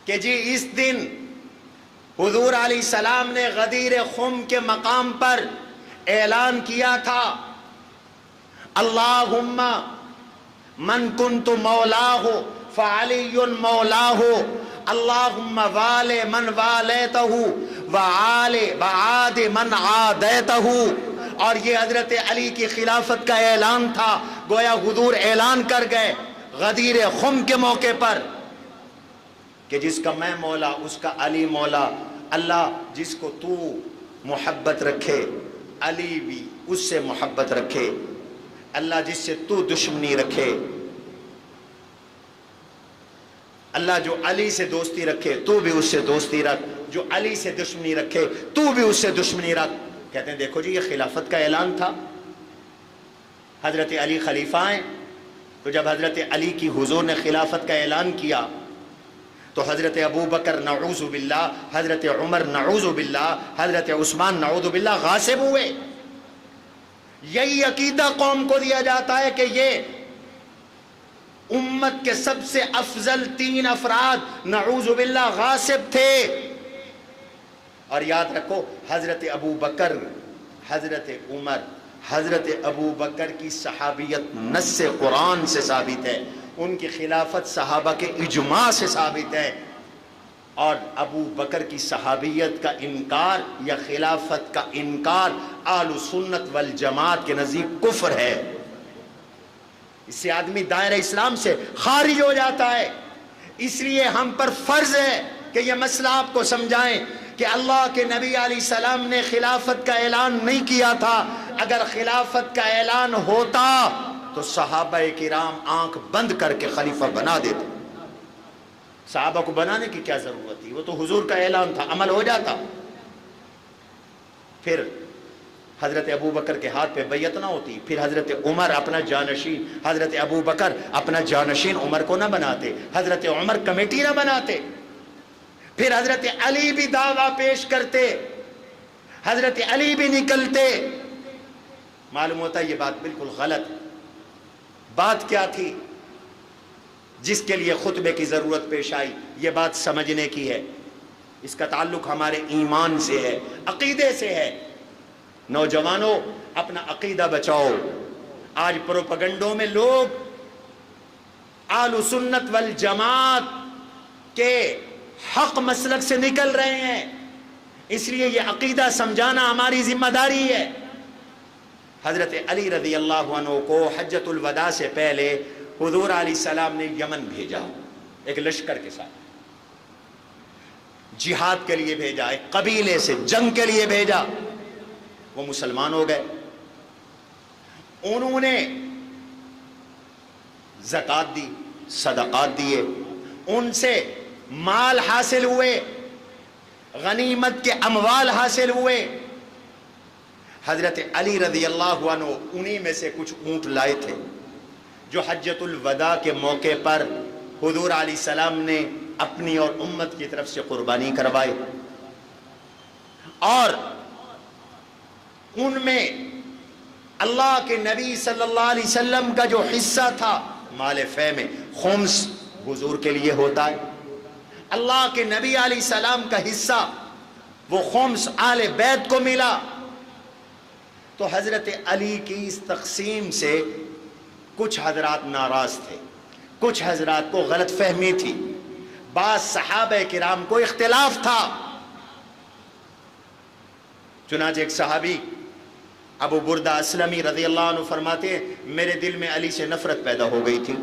کہ جی اس دن حضور علیہ السلام نے غدیر خم کے مقام پر اعلان کیا تھا اللہم من کنت مولاہ فعلی مولاہ اللہم وال من والیتہ وعاد من عادیتہ۔ اور یہ حضرت علی کی خلافت کا اعلان تھا، گویا حضور اعلان کر گئے غدیر خم کے موقع پر کہ جس کا میں مولا اس کا علی مولا، اللہ جس کو تو محبت رکھے علی بھی اس سے محبت رکھے، اللہ جس سے تو دشمنی رکھے، اللہ جو علی سے دوستی رکھے تو بھی اس سے دوستی رکھ، جو علی سے دشمنی رکھے تو بھی اس سے دشمنی رکھ۔ کہتے ہیں دیکھو جی یہ خلافت کا اعلان تھا، حضرت علی خلیفہ ہیں، تو جب حضرت علی کی حضور نے خلافت کا اعلان کیا تو حضرت ابو بکر نعوذ باللہ، حضرت عمر نعوذ باللہ، حضرت عثمان نعوذ باللہ غاصب ہوئے۔ یہی عقیدہ قوم کو دیا جاتا ہے کہ یہ امت کے سب سے افضل 3 افراد نعوذ باللہ غاصب تھے۔ اور یاد رکھو حضرت ابو بکر، حضرت عمر، حضرت ابو بکر کی صحابیت نص قرآن سے ثابت ہے، ان کی خلافت صحابہ کے اجماع سے ثابت ہے، اور ابو بکر کی صحابیت کا انکار یا خلافت کا انکار اہل سنت والجماعت کے نزدیک کفر ہے۔ اس سے آدمی دائرہ اسلام سے خارج ہو جاتا ہے۔ اس لیے ہم پر فرض ہے کہ یہ مسئلہ آپ کو سمجھائیں کہ اللہ کے نبی علیہ السلام نے خلافت کا اعلان نہیں کیا تھا۔ اگر خلافت کا اعلان ہوتا تو صحابہ کرام آنکھ بند کر کے خلیفہ بنا دیتے۔ صحابہ کو بنانے کی کیا ضرورت تھی؟ وہ تو حضور کا اعلان تھا، عمل ہو جاتا۔ پھر حضرت ابو بکر کے ہاتھ پہ بیعت نہ ہوتی، پھر حضرت عمر اپنا جانشین، حضرت ابو بکر اپنا جانشین عمر کو نہ بناتے، حضرت عمر کمیٹی نہ بناتے، پھر حضرت علی بھی دعویٰ پیش کرتے، حضرت علی بھی نکلتے۔ معلوم ہوتا ہے یہ بات بالکل غلط ہے۔ بات کیا تھی جس کے لیے خطبے کی ضرورت پیش آئی؟ یہ بات سمجھنے کی ہے، اس کا تعلق ہمارے ایمان سے ہے، عقیدے سے ہے۔ نوجوانوں اپنا عقیدہ بچاؤ۔ آج پروپیگنڈوں میں لوگ اہل سنت والجماعت کے حق مسلک سے نکل رہے ہیں، اس لیے یہ عقیدہ سمجھانا ہماری ذمہ داری ہے۔ حضرت علی رضی اللہ عنہ کو حجۃ الوداع سے پہلے حضور علیہ السلام نے یمن بھیجا، ایک لشکر کے ساتھ جہاد کے لیے بھیجا، ایک قبیلے سے جنگ کے لیے بھیجا۔ وہ مسلمان ہو گئے، انہوں نے زکوٰۃ دی، صدقات دیے، ان سے مال حاصل ہوئے، غنیمت کے اموال حاصل ہوئے۔ حضرت علی رضی اللہ عنہ انہی میں سے کچھ اونٹ لائے تھے جو حجۃ الوداع کے موقع پر حضور علیہ السلام نے اپنی اور امت کی طرف سے قربانی کروائے، اور ان میں اللہ کے نبی صلی اللہ علیہ وسلم کا جو حصہ تھا مال فے میں، خمس حضور کے لیے ہوتا ہے۔ اللہ کے نبی علیہ السلام کا حصہ وہ خمس آل بیت کو ملا۔ تو حضرت علی کی اس تقسیم سے کچھ حضرات ناراض تھے، کچھ حضرات کو غلط فہمی تھی، بعض صحابہ کرام کو اختلاف تھا۔ چنانچہ ایک صحابی ابو بردہ اسلمی رضی اللہ عنہ فرماتے ہیں میرے دل میں علی سے نفرت پیدا ہو گئی تھی۔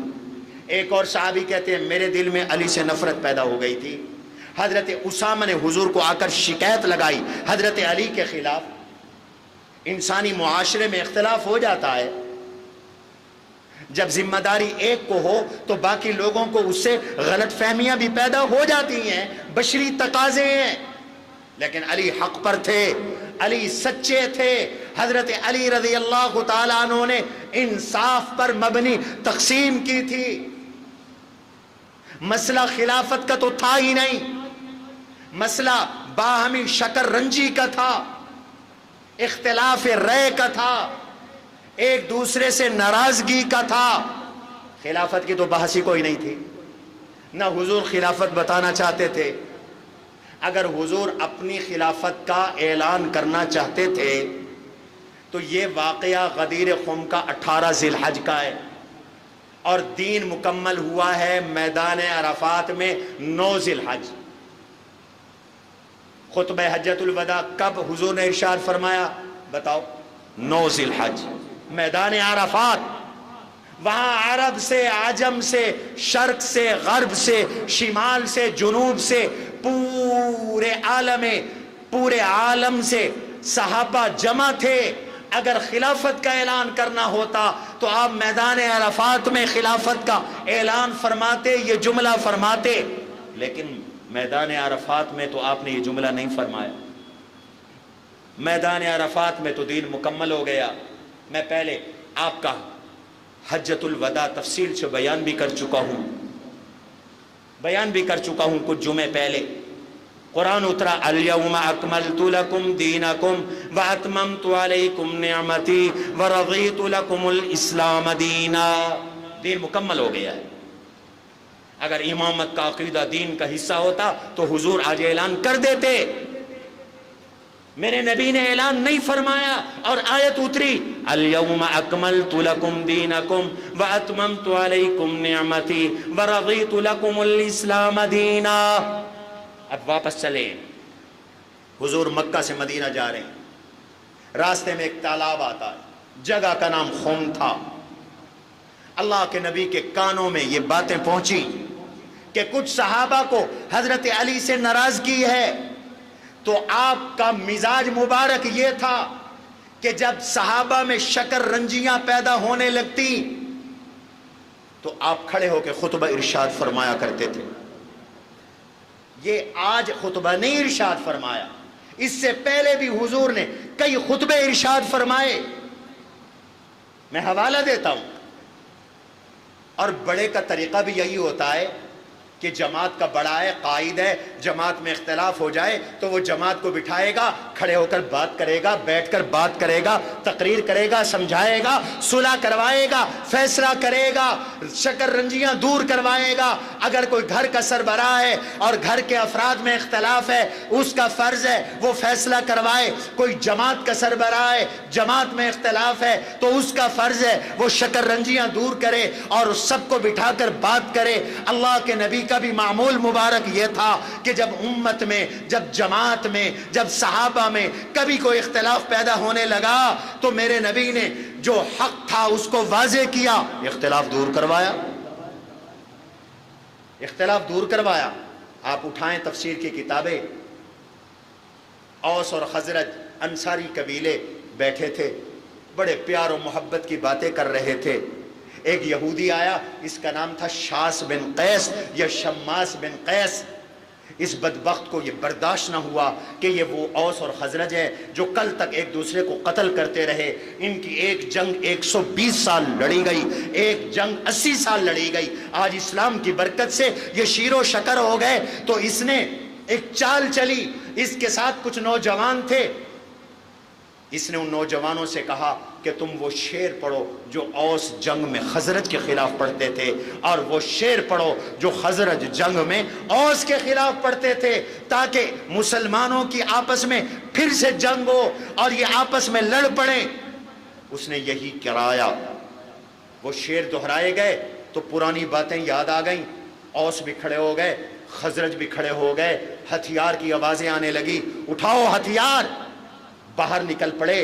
ایک اور صحابی کہتے ہیں میرے دل میں علی سے نفرت پیدا ہو گئی تھی۔ حضرت اسامہ نے حضور کو آ کر شکایت لگائی حضرت علی کے خلاف۔ انسانی معاشرے میں اختلاف ہو جاتا ہے، جب ذمہ داری ایک کو ہو تو باقی لوگوں کو اس سے غلط فہمیاں بھی پیدا ہو جاتی ہیں، بشری تقاضے ہیں۔ لیکن علی حق پر تھے، علی سچے تھے۔ حضرت علی رضی اللہ تعالیٰ عنہ نے انصاف پر مبنی تقسیم کی تھی۔ مسئلہ خلافت کا تو تھا ہی نہیں، مسئلہ باہمی شکر رنجی کا تھا، اختلاف رائے کا تھا، ایک دوسرے سے ناراضگی کا تھا۔ خلافت کی تو بحث ہی کوئی نہیں تھی، نہ حضور خلافت بتانا چاہتے تھے۔ اگر حضور اپنی خلافت کا اعلان کرنا چاہتے تھے تو یہ واقعہ غدیر خم کا 18 ذی الحج کا ہے، اور دین مکمل ہوا ہے میدان عرفات میں 9 ذی الحج۔ خطبہ حجۃ الوداع کب حضور نے ارشاد فرمایا بتاؤ؟ 9 ذی الحج، میدان عرفات۔ وہاں عرب سے، عجم سے، شرق سے، غرب سے، شمال سے، جنوب سے، پورے عالم سے صحابہ جمع تھے۔ اگر خلافت کا اعلان کرنا ہوتا تو آپ میدان عرفات میں خلافت کا اعلان فرماتے، یہ جملہ فرماتے، لیکن میدان عرفات میں تو آپ نے یہ جملہ نہیں فرمایا۔ میدان عرفات میں تو دین مکمل ہو گیا۔ میں پہلے آپ کا حجۃ الوداع تفصیل سے بیان بھی کر چکا ہوں کچھ جمعے پہلے۔ قرآن اترا الیوم اکملت لکم دینکم واتممت علیکم نعمتی ورضیت لکم الاسلام دینا۔ دین مکمل ہو گیا ہے۔ اگر امامت کا عقیدہ دین کا حصہ ہوتا تو حضور آج اعلان کر دیتے، میرے نبی نے اعلان نہیں فرمایا، اور آیت اتری الیوم اکملت لکم دینکم واتممت علیکم نعمتی ورضیت لکم الاسلام دینا۔ اب واپس چلیں، حضور مکہ سے مدینہ جا رہے ہیں، راستے میں ایک تالاب آتا ہے، جگہ کا نام خم تھا۔ اللہ کے نبی کے کانوں میں یہ باتیں پہنچی کہ کچھ صحابہ کو حضرت علی سے ناراضگی ہے۔ تو آپ کا مزاج مبارک یہ تھا کہ جب صحابہ میں شکر رنجیاں پیدا ہونے لگتی تو آپ کھڑے ہو کے خطبہ ارشاد فرمایا کرتے تھے۔ یہ آج خطبہ نہیں ارشاد فرمایا، اس سے پہلے بھی حضور نے کئی خطبے ارشاد فرمائے۔ میں حوالہ دیتا ہوں، اور بڑے کا طریقہ بھی یہی ہوتا ہے کہ جماعت کا بڑا ہے، قائد ہے، جماعت میں اختلاف ہو جائے تو وہ جماعت کو بٹھائے گا، کھڑے ہو کر بات کرے گا، بیٹھ کر بات کرے گا، تقریر کرے گا، سمجھائے گا، صلح کروائے گا، فیصلہ کرے گا، شکر رنجیاں دور کروائے گا۔ اگر کوئی گھر کا سربراہ ہے اور گھر کے افراد میں اختلاف ہے، اس کا فرض ہے وہ فیصلہ کروائے۔ کوئی جماعت کا سربراہ ہے، جماعت میں اختلاف ہے، تو اس کا فرض ہے وہ شکر رنجیاں دور کرے اور سب کو بٹھا کر بات کرے۔ اللہ کے نبی کا بھی معمول مبارک یہ تھا کہ جب امت میں، جب جماعت میں، جب صحابہ میں کبھی کوئی اختلاف پیدا ہونے لگا تو میرے نبی نے جو حق تھا اس کو واضح کیا، اختلاف دور کروایا، اختلاف دور کروایا۔ آپ اٹھائیں تفسیر کی کتابیں، اوس اور خزرج انصاری قبیلے بیٹھے تھے، بڑے پیار و محبت کی باتیں کر رہے تھے۔ ایک یہودی آیا، اس کا نام تھا شاس بن قیس یا شماس بن قیس۔ اس بدبخت کو یہ برداشت نہ ہوا کہ یہ وہ اوس اور خزرج ہے جو کل تک ایک دوسرے کو قتل کرتے رہے۔ ان کی ایک جنگ 120 سال لڑی گئی، ایک جنگ 80 سال لڑی گئی۔ آج اسلام کی برکت سے یہ شیر و شکر ہو گئے۔ تو اس نے ایک چال چلی، اس کے ساتھ کچھ نوجوان تھے، اس نے ان نوجوانوں سے کہا کہ تم وہ شعر پڑھو جو اوس جنگ میں خزرج کے خلاف پڑھتے تھے، اور وہ شعر پڑھو جو خزرج جنگ میں اوس کے خلاف پڑھتے تھے، تاکہ مسلمانوں کی آپس میں پھر سے جنگ ہو اور یہ آپس میں لڑ پڑیں۔ اس نے یہی کرایا۔ وہ شعر دہرائے گئے تو پرانی باتیں یاد آ گئیں، اوس بھی کھڑے ہو گئے، خزرج بھی کھڑے ہو گئے، ہتھیار کی آوازیں آنے لگی، اٹھاؤ ہتھیار، باہر نکل پڑے،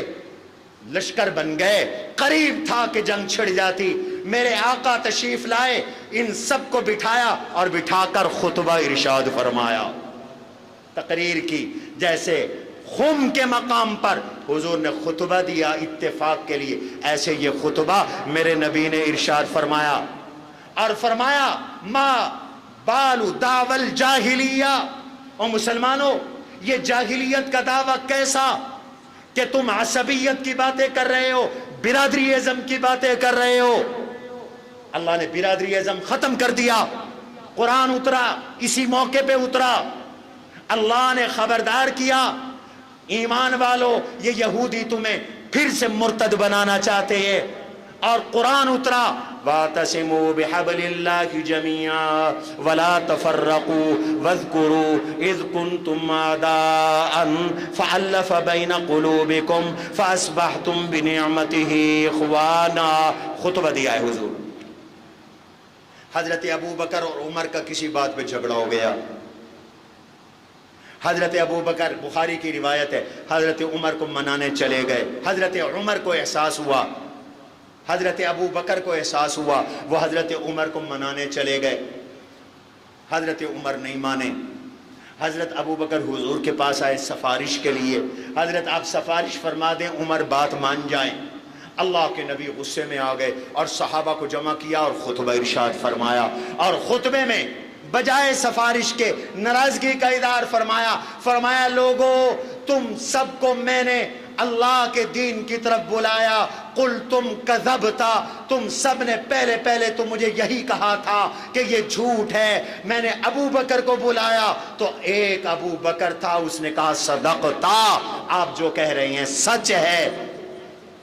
لشکر بن گئے۔ قریب تھا کہ جنگ چھڑ جاتی، میرے آقا تشریف لائے، ان سب کو بٹھایا اور بٹھا کر خطبہ ارشاد فرمایا، تقریر کی۔ جیسے خم کے مقام پر حضور نے خطبہ دیا اتفاق کے لیے، ایسے یہ خطبہ میرے نبی نے ارشاد فرمایا، اور فرمایا ما بالو دعوی الجاہلیہ، او مسلمانوں یہ جاہلیت کا دعویٰ کیسا کہ تم عصبیت کی باتیں کر رہے ہو، برادری ازم کی باتیں کر رہے ہو۔ اللہ نے برادری ازم ختم کر دیا، قرآن اترا، اسی موقع پہ اترا۔ اللہ نے خبردار کیا، ایمان والو یہ یہودی تمہیں پھر سے مرتد بنانا چاہتے ہیں، اور قرآن اترا وَاعْتَصِمُوا بِحَبْلِ اللَّهِ جَمِيعًا وَلَا تَفَرَّقُوا وَاذْكُرُوا إِذْ كُنْتُمْ أَعْدَاءً فَأَلَّفَ بَيْنَ قُلُوبِكُمْ فَأَصْبَحْتُمْ بِنِعْمَتِهِ إِخْوَانًا۔ خطبہ دیا ہے حضور۔ حضرت ابو بکر اور عمر کا کسی بات پہ جھگڑا ہو گیا۔ حضرت ابو بکر، بخاری کی روایت ہے، حضرت عمر کو منانے چلے گئے۔ حضرت عمر کو احساس ہوا، حضرت ابو بکر کو احساس ہوا، وہ حضرت عمر کو منانے چلے گئے۔ حضرت عمر نہیں مانے۔ حضرت ابو بکر حضور کے پاس آئے سفارش کے لیے، حضرت آپ سفارش فرما دیں عمر بات مان جائیں۔ اللہ کے نبی غصے میں آ گئے اور صحابہ کو جمع کیا اور خطبہ ارشاد فرمایا، اور خطبے میں بجائے سفارش کے ناراضگی کا اظہار فرمایا۔ فرمایا لوگو تم سب کو میں نے اللہ کے دین کی طرف بلایا، قل تم کذبتا، تم سب نے پہلے تو مجھے یہی کہا تھا کہ یہ جھوٹ ہے۔ میں نے ابو بکر کو بلایا تو ایک ابو بکر تھا، اس نے کہا صدقتا، آپ جو کہہ رہے ہیں سچ ہے۔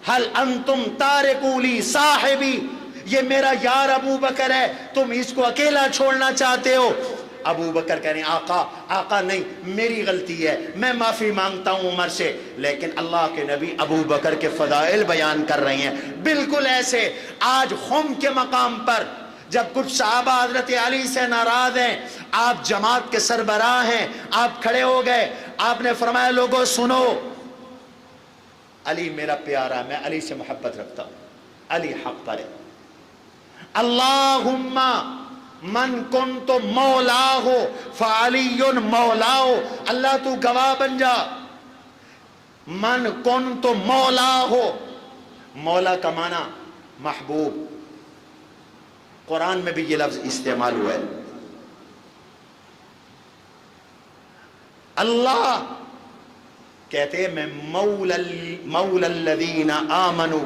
حل انتم تارکو لی صاحبی، یہ میرا یار ابو بکر ہے، تم اس کو اکیلا چھوڑنا چاہتے ہو؟ ابو بکر کہہ رہے ہیں آقا نہیں، میری غلطی ہے، میں معافی مانگتا ہوں عمر سے۔ لیکن اللہ کے نبی ابو بکر کے فضائل بیان کر رہے ہیں۔ بالکل ایسے آج خم کے مقام پر جب کچھ صحابہ حضرت علی سے ناراض ہیں، آپ جماعت کے سربراہ ہیں، آپ کھڑے ہو گئے، آپ نے فرمایا لوگوں سنو، علی میرا پیارا، میں علی سے محبت رکھتا ہوں، علی حق پر ہے۔ اللہم من کنت مولاہ فعلی مولاہ، اللہ تو گواہ بن جا، من کنت مولاہ، مولا کا معنی محبوب، قرآن میں بھی یہ لفظ استعمال ہوا ہے۔ اللہ کہتے ہیں میں مولا الذین آمنوا،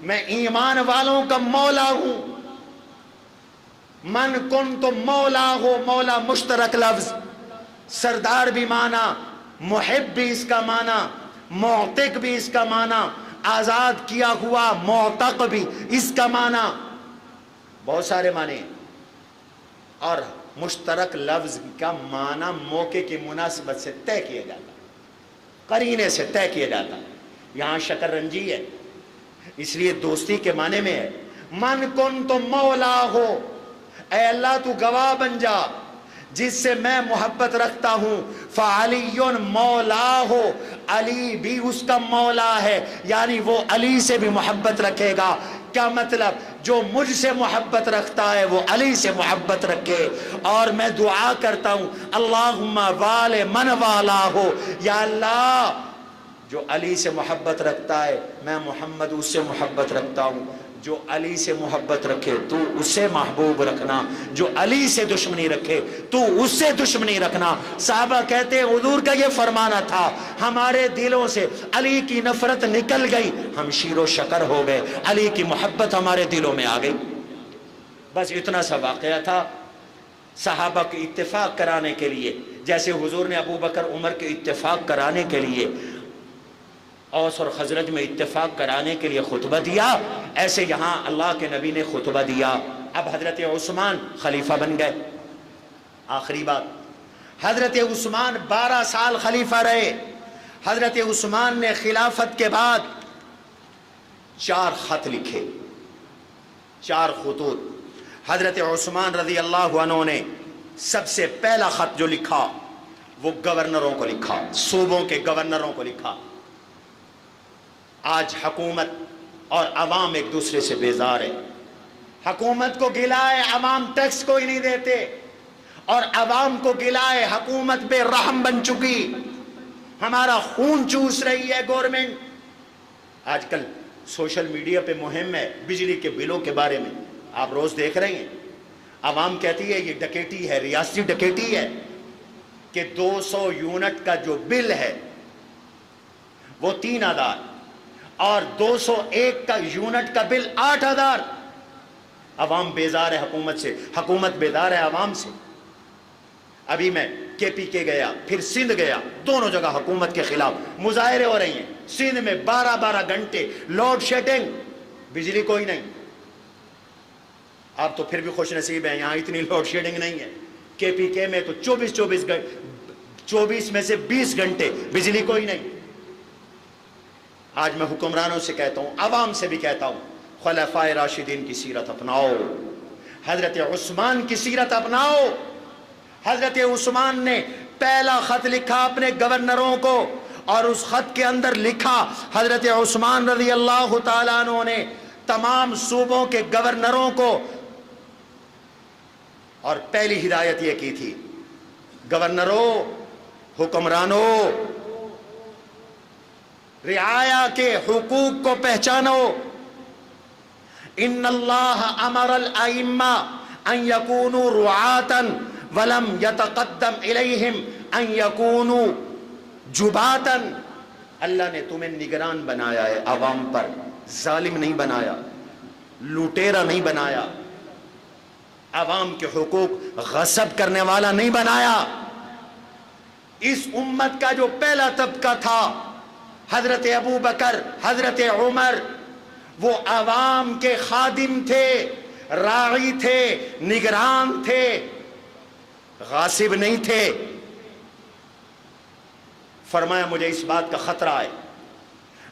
میں ایمان والوں کا مولا ہوں۔ من کنت مولا ہو، مولا مشترک لفظ، سردار بھی مانا، محب بھی اس کا مانا، معتق بھی اس کا مانا، آزاد کیا ہوا معتق بھی اس کا مانا، بہت سارے معنی۔ اور مشترک لفظ کا معنی موقع کی مناسبت سے طے کیا جاتا، قرینے سے طے کیا جاتا۔ یہاں شکر رنجی ہے، اس لیے دوستی کے معنی میں ہے۔ من کنت مولا ہو، اے اللہ تو گواہ بن جا جس سے میں محبت رکھتا ہوں، فعلی مولا ہو، علی بھی اس کا مولا ہے، یعنی وہ علی سے بھی محبت رکھے گا۔ کیا مطلب؟ جو مجھ سے محبت رکھتا ہے وہ علی سے محبت رکھے۔ اور میں دعا کرتا ہوں اللہم وال من والا ہو، یا اللہ جو علی سے محبت رکھتا ہے میں محمد اس سے محبت رکھتا ہوں، جو علی سے محبت رکھے تو اسے محبوب رکھنا، جو علی سے دشمنی رکھے تو اس سے دشمنی رکھنا۔ صحابہ کہتے ہیں حضور کا یہ فرمانا تھا، ہمارے دلوں سے علی کی نفرت نکل گئی، ہم شیر و شکر ہو گئے، علی کی محبت ہمارے دلوں میں آ گئی۔ بس اتنا سا واقعہ تھا صحابہ کے اتفاق کرانے کے لیے، جیسے حضور نے ابو بکر عمر کے اتفاق کرانے کے لیے اوس اور خزرج میں اتفاق کرانے کے لیے خطبہ دیا، ایسے یہاں اللہ کے نبی نے خطبہ دیا۔ اب حضرت عثمان خلیفہ بن گئے۔ آخری بات، حضرت عثمان 12 سال خلیفہ رہے۔ حضرت عثمان نے خلافت کے بعد 4 خط لکھے، 4 خطوط۔ حضرت عثمان رضی اللہ عنہ نے سب سے پہلا خط جو لکھا وہ گورنروں کو لکھا، صوبوں کے گورنروں کو لکھا۔ آج حکومت اور عوام ایک دوسرے سے بیزار ہے۔ حکومت کو گلہ ہے عوام ٹیکس کوئی نہیں دیتے، اور عوام کو گلہ ہے حکومت بے رحم بن چکی، ہمارا خون چوس رہی ہے گورنمنٹ۔ آج کل سوشل میڈیا پہ مہم ہے بجلی کے بلوں کے بارے میں، آپ روز دیکھ رہے ہیں۔ عوام کہتی ہے یہ ڈکیٹی ہے، ریاستی ڈکیٹی ہے، کہ 200 یونٹ کا جو بل ہے وہ 3000 اور 201 کا یونٹ کا بل 8000۔ عوام بیزار ہے حکومت سے، حکومت بیزار ہے عوام سے۔ ابھی میں KPK گیا، پھر سندھ گیا، دونوں جگہ حکومت کے خلاف مظاہرے ہو رہی ہیں۔ سندھ میں 12 گھنٹے لوڈ شیڈنگ، بجلی کوئی نہیں۔ آپ تو پھر بھی خوش نصیب ہیں، یہاں اتنی لوڈ شیڈنگ نہیں ہے۔ KPK میں تو 24 میں سے 20 گھنٹے بجلی کوئی نہیں۔ آج میں حکمرانوں سے کہتا ہوں، عوام سے بھی کہتا ہوں، خلفائے راشدین کی سیرت اپناؤ، حضرت عثمان کی سیرت اپناؤ۔ حضرت عثمان نے پہلا خط لکھا اپنے گورنروں کو، اور اس خط کے اندر لکھا حضرت عثمان رضی اللہ تعالیٰ عنہ نے تمام صوبوں کے گورنروں کو، اور پہلی ہدایت یہ کی تھی، گورنروں، حکمرانوں، رعایا کے حقوق کو پہچانو۔ ان اللہ امر الائمہ ان یکونوا رعاتا ولم یتقدم الیہم ان یکونوا جباتا۔ اللہ نے تمہیں نگران بنایا ہے عوام پر، ظالم نہیں بنایا، لوٹیرا نہیں بنایا، عوام کے حقوق غصب کرنے والا نہیں بنایا۔ اس امت کا جو پہلا طبقہ تھا، حضرت ابو بکر، حضرت عمر، وہ عوام کے خادم تھے، راعی تھے، نگران تھے، غاصب نہیں تھے۔ فرمایا مجھے اس بات کا خطرہ ہے،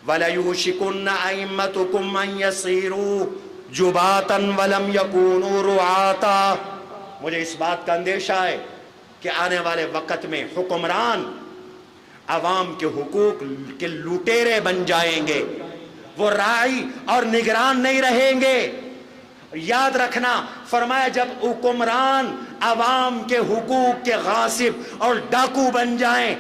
وَلَيُوشِكُنَّ أَئِمَّتُكُمْ أَن يَصِيرُوا جُبَاتًا وَلَمْ يَكُونُوا رُعَاتًا۔ مجھے اس بات کا اندیشہ ہے کہ آنے والے وقت میں حکمران عوام کے حقوق کے لوٹیرے بن جائیں گے، وہ راعی اور نگران نہیں رہیں گے۔ یاد رکھنا، فرمایا جب حکمران عوام کے حقوق کے غاصب اور ڈاکو بن جائیں،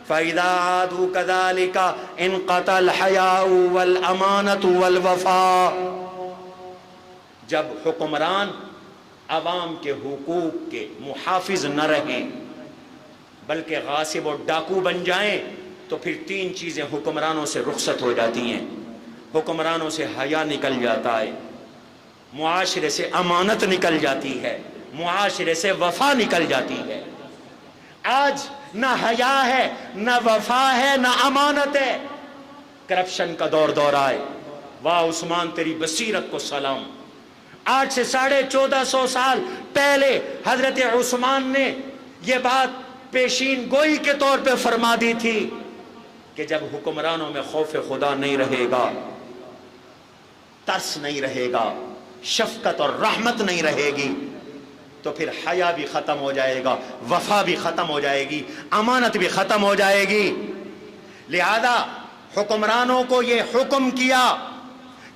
فَإِذَا عَادُوا كَذَلِكَ انقطع الحیاء والامانة والوفاء۔ جب حکمران عوام کے حقوق کے محافظ نہ رہیں بلکہ غاصب اور ڈاکو بن جائیں، تو پھر 3 چیزیں حکمرانوں سے رخصت ہو جاتی ہیں۔ حکمرانوں سے حیا نکل جاتا ہے، معاشرے سے امانت نکل جاتی ہے، معاشرے سے وفا نکل جاتی ہے۔ آج نہ حیا ہے، نہ وفا ہے، نہ امانت ہے۔ کرپشن کا دور آئے، واہ عثمان تیری بصیرت کو سلام۔ آج سے 1450 سال پہلے حضرت عثمان نے یہ بات پیشین گوئی کے طور پہ فرما دی تھی کہ جب حکمرانوں میں خوف خدا نہیں رہے گا، ترس نہیں رہے گا، شفقت اور رحمت نہیں رہے گی، تو پھر حیا بھی ختم ہو جائے گا، وفا بھی ختم ہو جائے گی، امانت بھی ختم ہو جائے گی۔ لہذا حکمرانوں کو یہ حکم کیا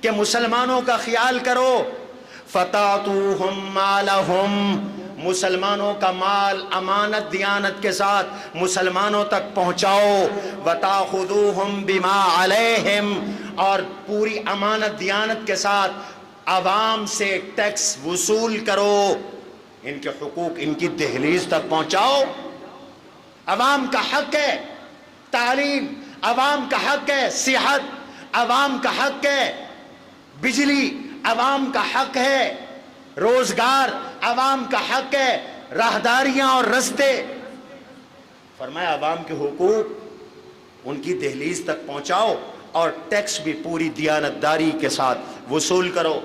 کہ مسلمانوں کا خیال کرو، فَتَعْتُوهُمْ مَالَهُمْ، مسلمانوں کا مال امانت دیانت کے ساتھ مسلمانوں تک پہنچاؤ، وَتَأْخُذُوهُمْ بِمَا عَلَيْهِمْ، اور پوری امانت دیانت کے ساتھ عوام سے ٹیکس وصول کرو، ان کے حقوق ان کی دہلیز تک پہنچاؤ۔ عوام کا حق ہے تعلیم، عوام کا حق ہے صحت، عوام کا حق ہے بجلی، عوام کا حق ہے روزگار، عوام کا حق ہے راہداریاں اور رستے۔ فرمایا عوام کے حقوق ان کی دہلیز تک پہنچاؤ، اور ٹیکس بھی پوری دیانتداری کے ساتھ وصول کرو۔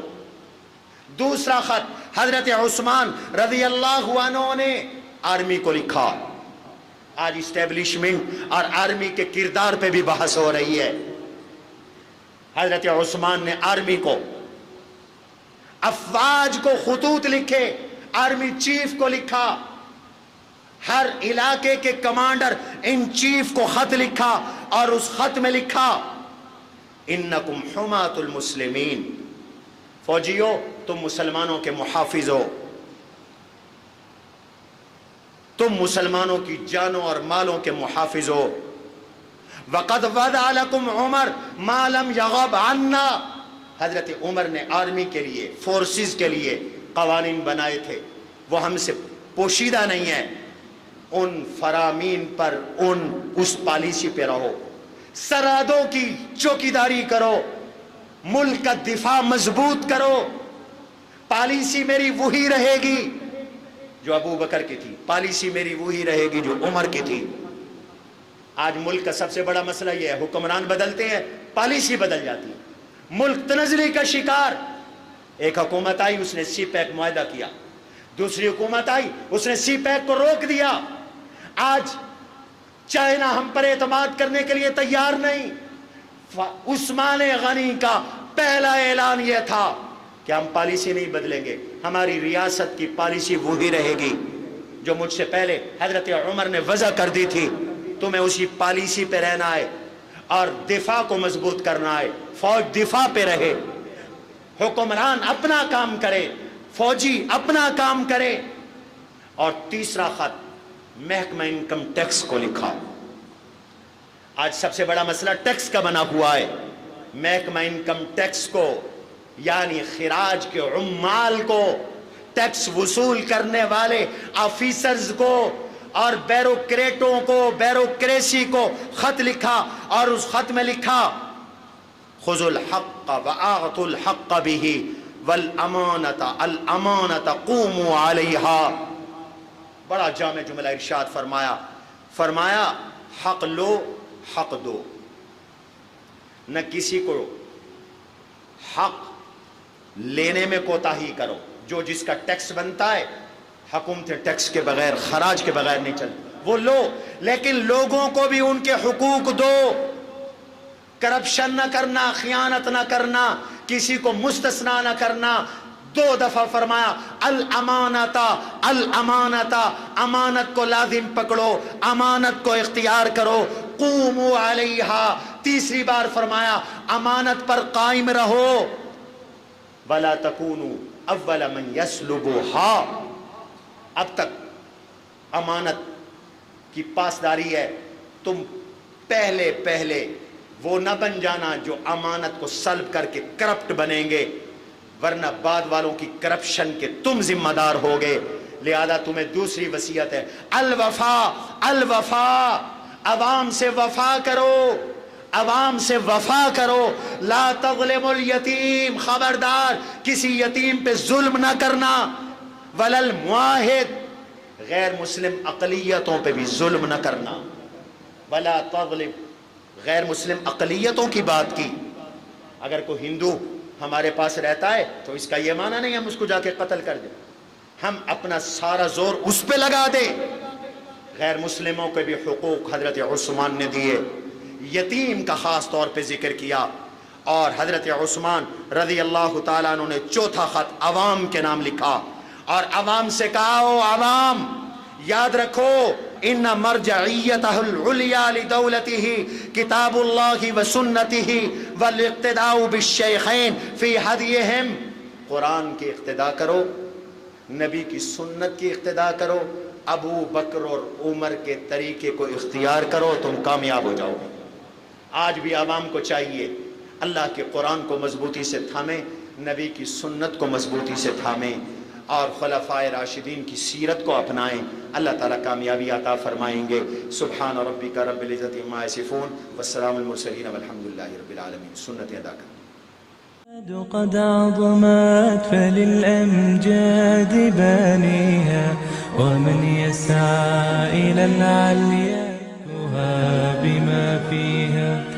دوسرا خط حضرت عثمان رضی اللہ عنہ نے آرمی کو لکھا۔ آج اسٹیبلشمنٹ اور آرمی کے کردار پہ بھی بحث ہو رہی ہے۔ حضرت عثمان نے آرمی کو، افواج کو خطوط لکھے، آرمی چیف کو لکھا، ہر علاقے کے کمانڈر ان چیف کو خط لکھا، اور اس خط میں لکھا انکم حماة المسلمین، فوجیو تم مسلمانوں کے محافظ ہو، تم مسلمانوں کی جانوں اور مالوں کے محافظ ہو۔ وَقَدْ وَضَعَ لَكُمْ عُمَرْ مَا لَمْ يَغَبْ عَنَّا، حضرت عمر نے آرمی کے لیے، فورسز کے لیے قوانین بنائے تھے، وہ ہم سے پوشیدہ نہیں ہے۔ ان فرامین پر، اس پالیسی پہ رہو، سرحدوں کی چوکیداری کرو، ملک کا دفاع مضبوط کرو۔ پالیسی میری وہی رہے گی جو ابو بکر کی تھی، پالیسی میری وہی رہے گی جو عمر کی تھی۔ آج ملک کا سب سے بڑا مسئلہ یہ ہے، حکمران بدلتے ہیں، پالیسی بدل جاتی ہے، ملک تنزلی کا شکار۔ ایک حکومت آئی، اس نے سی پیک معاہدہ کیا، دوسری حکومت آئی، اس نے سی پیک کو روک دیا۔ آج چائنا ہم پر اعتماد کرنے کے لیے تیار نہیں۔ عثمان غنی کا پہلا اعلان یہ تھا کہ ہم پالیسی نہیں بدلیں گے، ہماری ریاست کی پالیسی وہی رہے گی جو مجھ سے پہلے حضرت عمر نے وضع کر دی تھی۔ تمہیں اسی پالیسی پہ رہنا ہے اور دفاع کو مضبوط کرنا ہے۔ فوج دفاع پہ رہے، حکمران اپنا کام کرے، فوجی اپنا کام کرے۔ اور تیسرا خط محکمہ انکم ٹیکس کو لکھا۔ آج سب سے بڑا مسئلہ ٹیکس کا بنا ہوا ہے۔ محکمہ انکم ٹیکس کو، یعنی خراج کے عمال کو، ٹیکس وصول کرنے والے آفیسرز کو اور بیروکریٹوں کو، بیروکریسی کو خط لکھا، اور اس خط میں لکھا خذوا الحق وآتوا الحق به والامانة الامانة قوموا علیہا۔ بڑا جامع جملہ ارشاد فرمایا حق لو، حق دو، نہ کسی کو حق لینے میں کوتاہی کرو۔ جو جس کا ٹیکس بنتا ہے، حکومتیں ٹیکس کے بغیر، خراج کے بغیر نہیں چلتی، وہ لو، لیکن لوگوں کو بھی ان کے حقوق دو۔ کرپشن نہ کرنا، خیانت نہ کرنا، کسی کو مستثنا نہ کرنا۔ 2 دفعہ فرمایا الامانتا، الامانتا، امانت کو لازم پکڑو، امانت کو اختیار کرو، قوموا علیہا۔ تیسری بار فرمایا امانت پر قائم رہو، ولا تکونوا اول من یسلبها۔ اب تک امانت کی پاسداری ہے، تم پہلے وہ نہ بن جانا جو امانت کو سلب کر کے کرپٹ بنیں گے، ورنہ بعد والوں کی کرپشن کے تم ذمہ دار ہوگے۔ لہذا تمہیں دوسری وصیت ہے الوفا، الوفا، عوام سے وفا کرو، عوام سے وفا کرو۔ لا تظلم الیتیم، خبردار کسی یتیم پہ ظلم نہ کرنا۔ ولا المعاہد، غیر مسلم اقلیتوں پہ بھی ظلم نہ کرنا۔ ولا تظلم، غیر مسلم اقلیتوں کی بات کی۔ اگر کوئی ہندو ہمارے پاس رہتا ہے تو اس کا یہ معنی نہیں ہم اس کو جا کے قتل کر دیں، ہم اپنا سارا زور اس پہ لگا دیں۔ غیر مسلموں کے بھی حقوق حضرت عثمان نے دیے، یتیم کا خاص طور پہ ذکر کیا۔ اور حضرت عثمان رضی اللہ تعالیٰ عنہ نے چوتھا خط عوام کے نام لکھا، اور عوام سے کہا او عوام، یاد رکھو ان مرجعیتہ العلیٰ لدولتہ کتاب اللہ وسنتہ والاقتداء بالشیخین فی ہدیہم۔ قرآن کی اقتداء کرو، نبی کی سنت کی اقتداء کرو، ابو بکر اور عمر کے طریقے کو اختیار کرو، تم کامیاب ہو جاؤ گے۔ آج بھی عوام کو چاہیے اللہ کے قرآن کو مضبوطی سے تھامیں، نبی کی سنت کو مضبوطی سے تھامیں، اور خلفائے راشدین کی سیرت کو اپنائیں۔ اللہ تعالیٰ کامیابی عطا فرمائیں گے۔ سبحان ربک رب العزت عما یصفون والسلام المرسلین والحمد للہ رب العالمین۔ سنت ادا کریں۔ قد عظمت فللأمجاد بانيها ومن يسعى إلى العليا بما فيها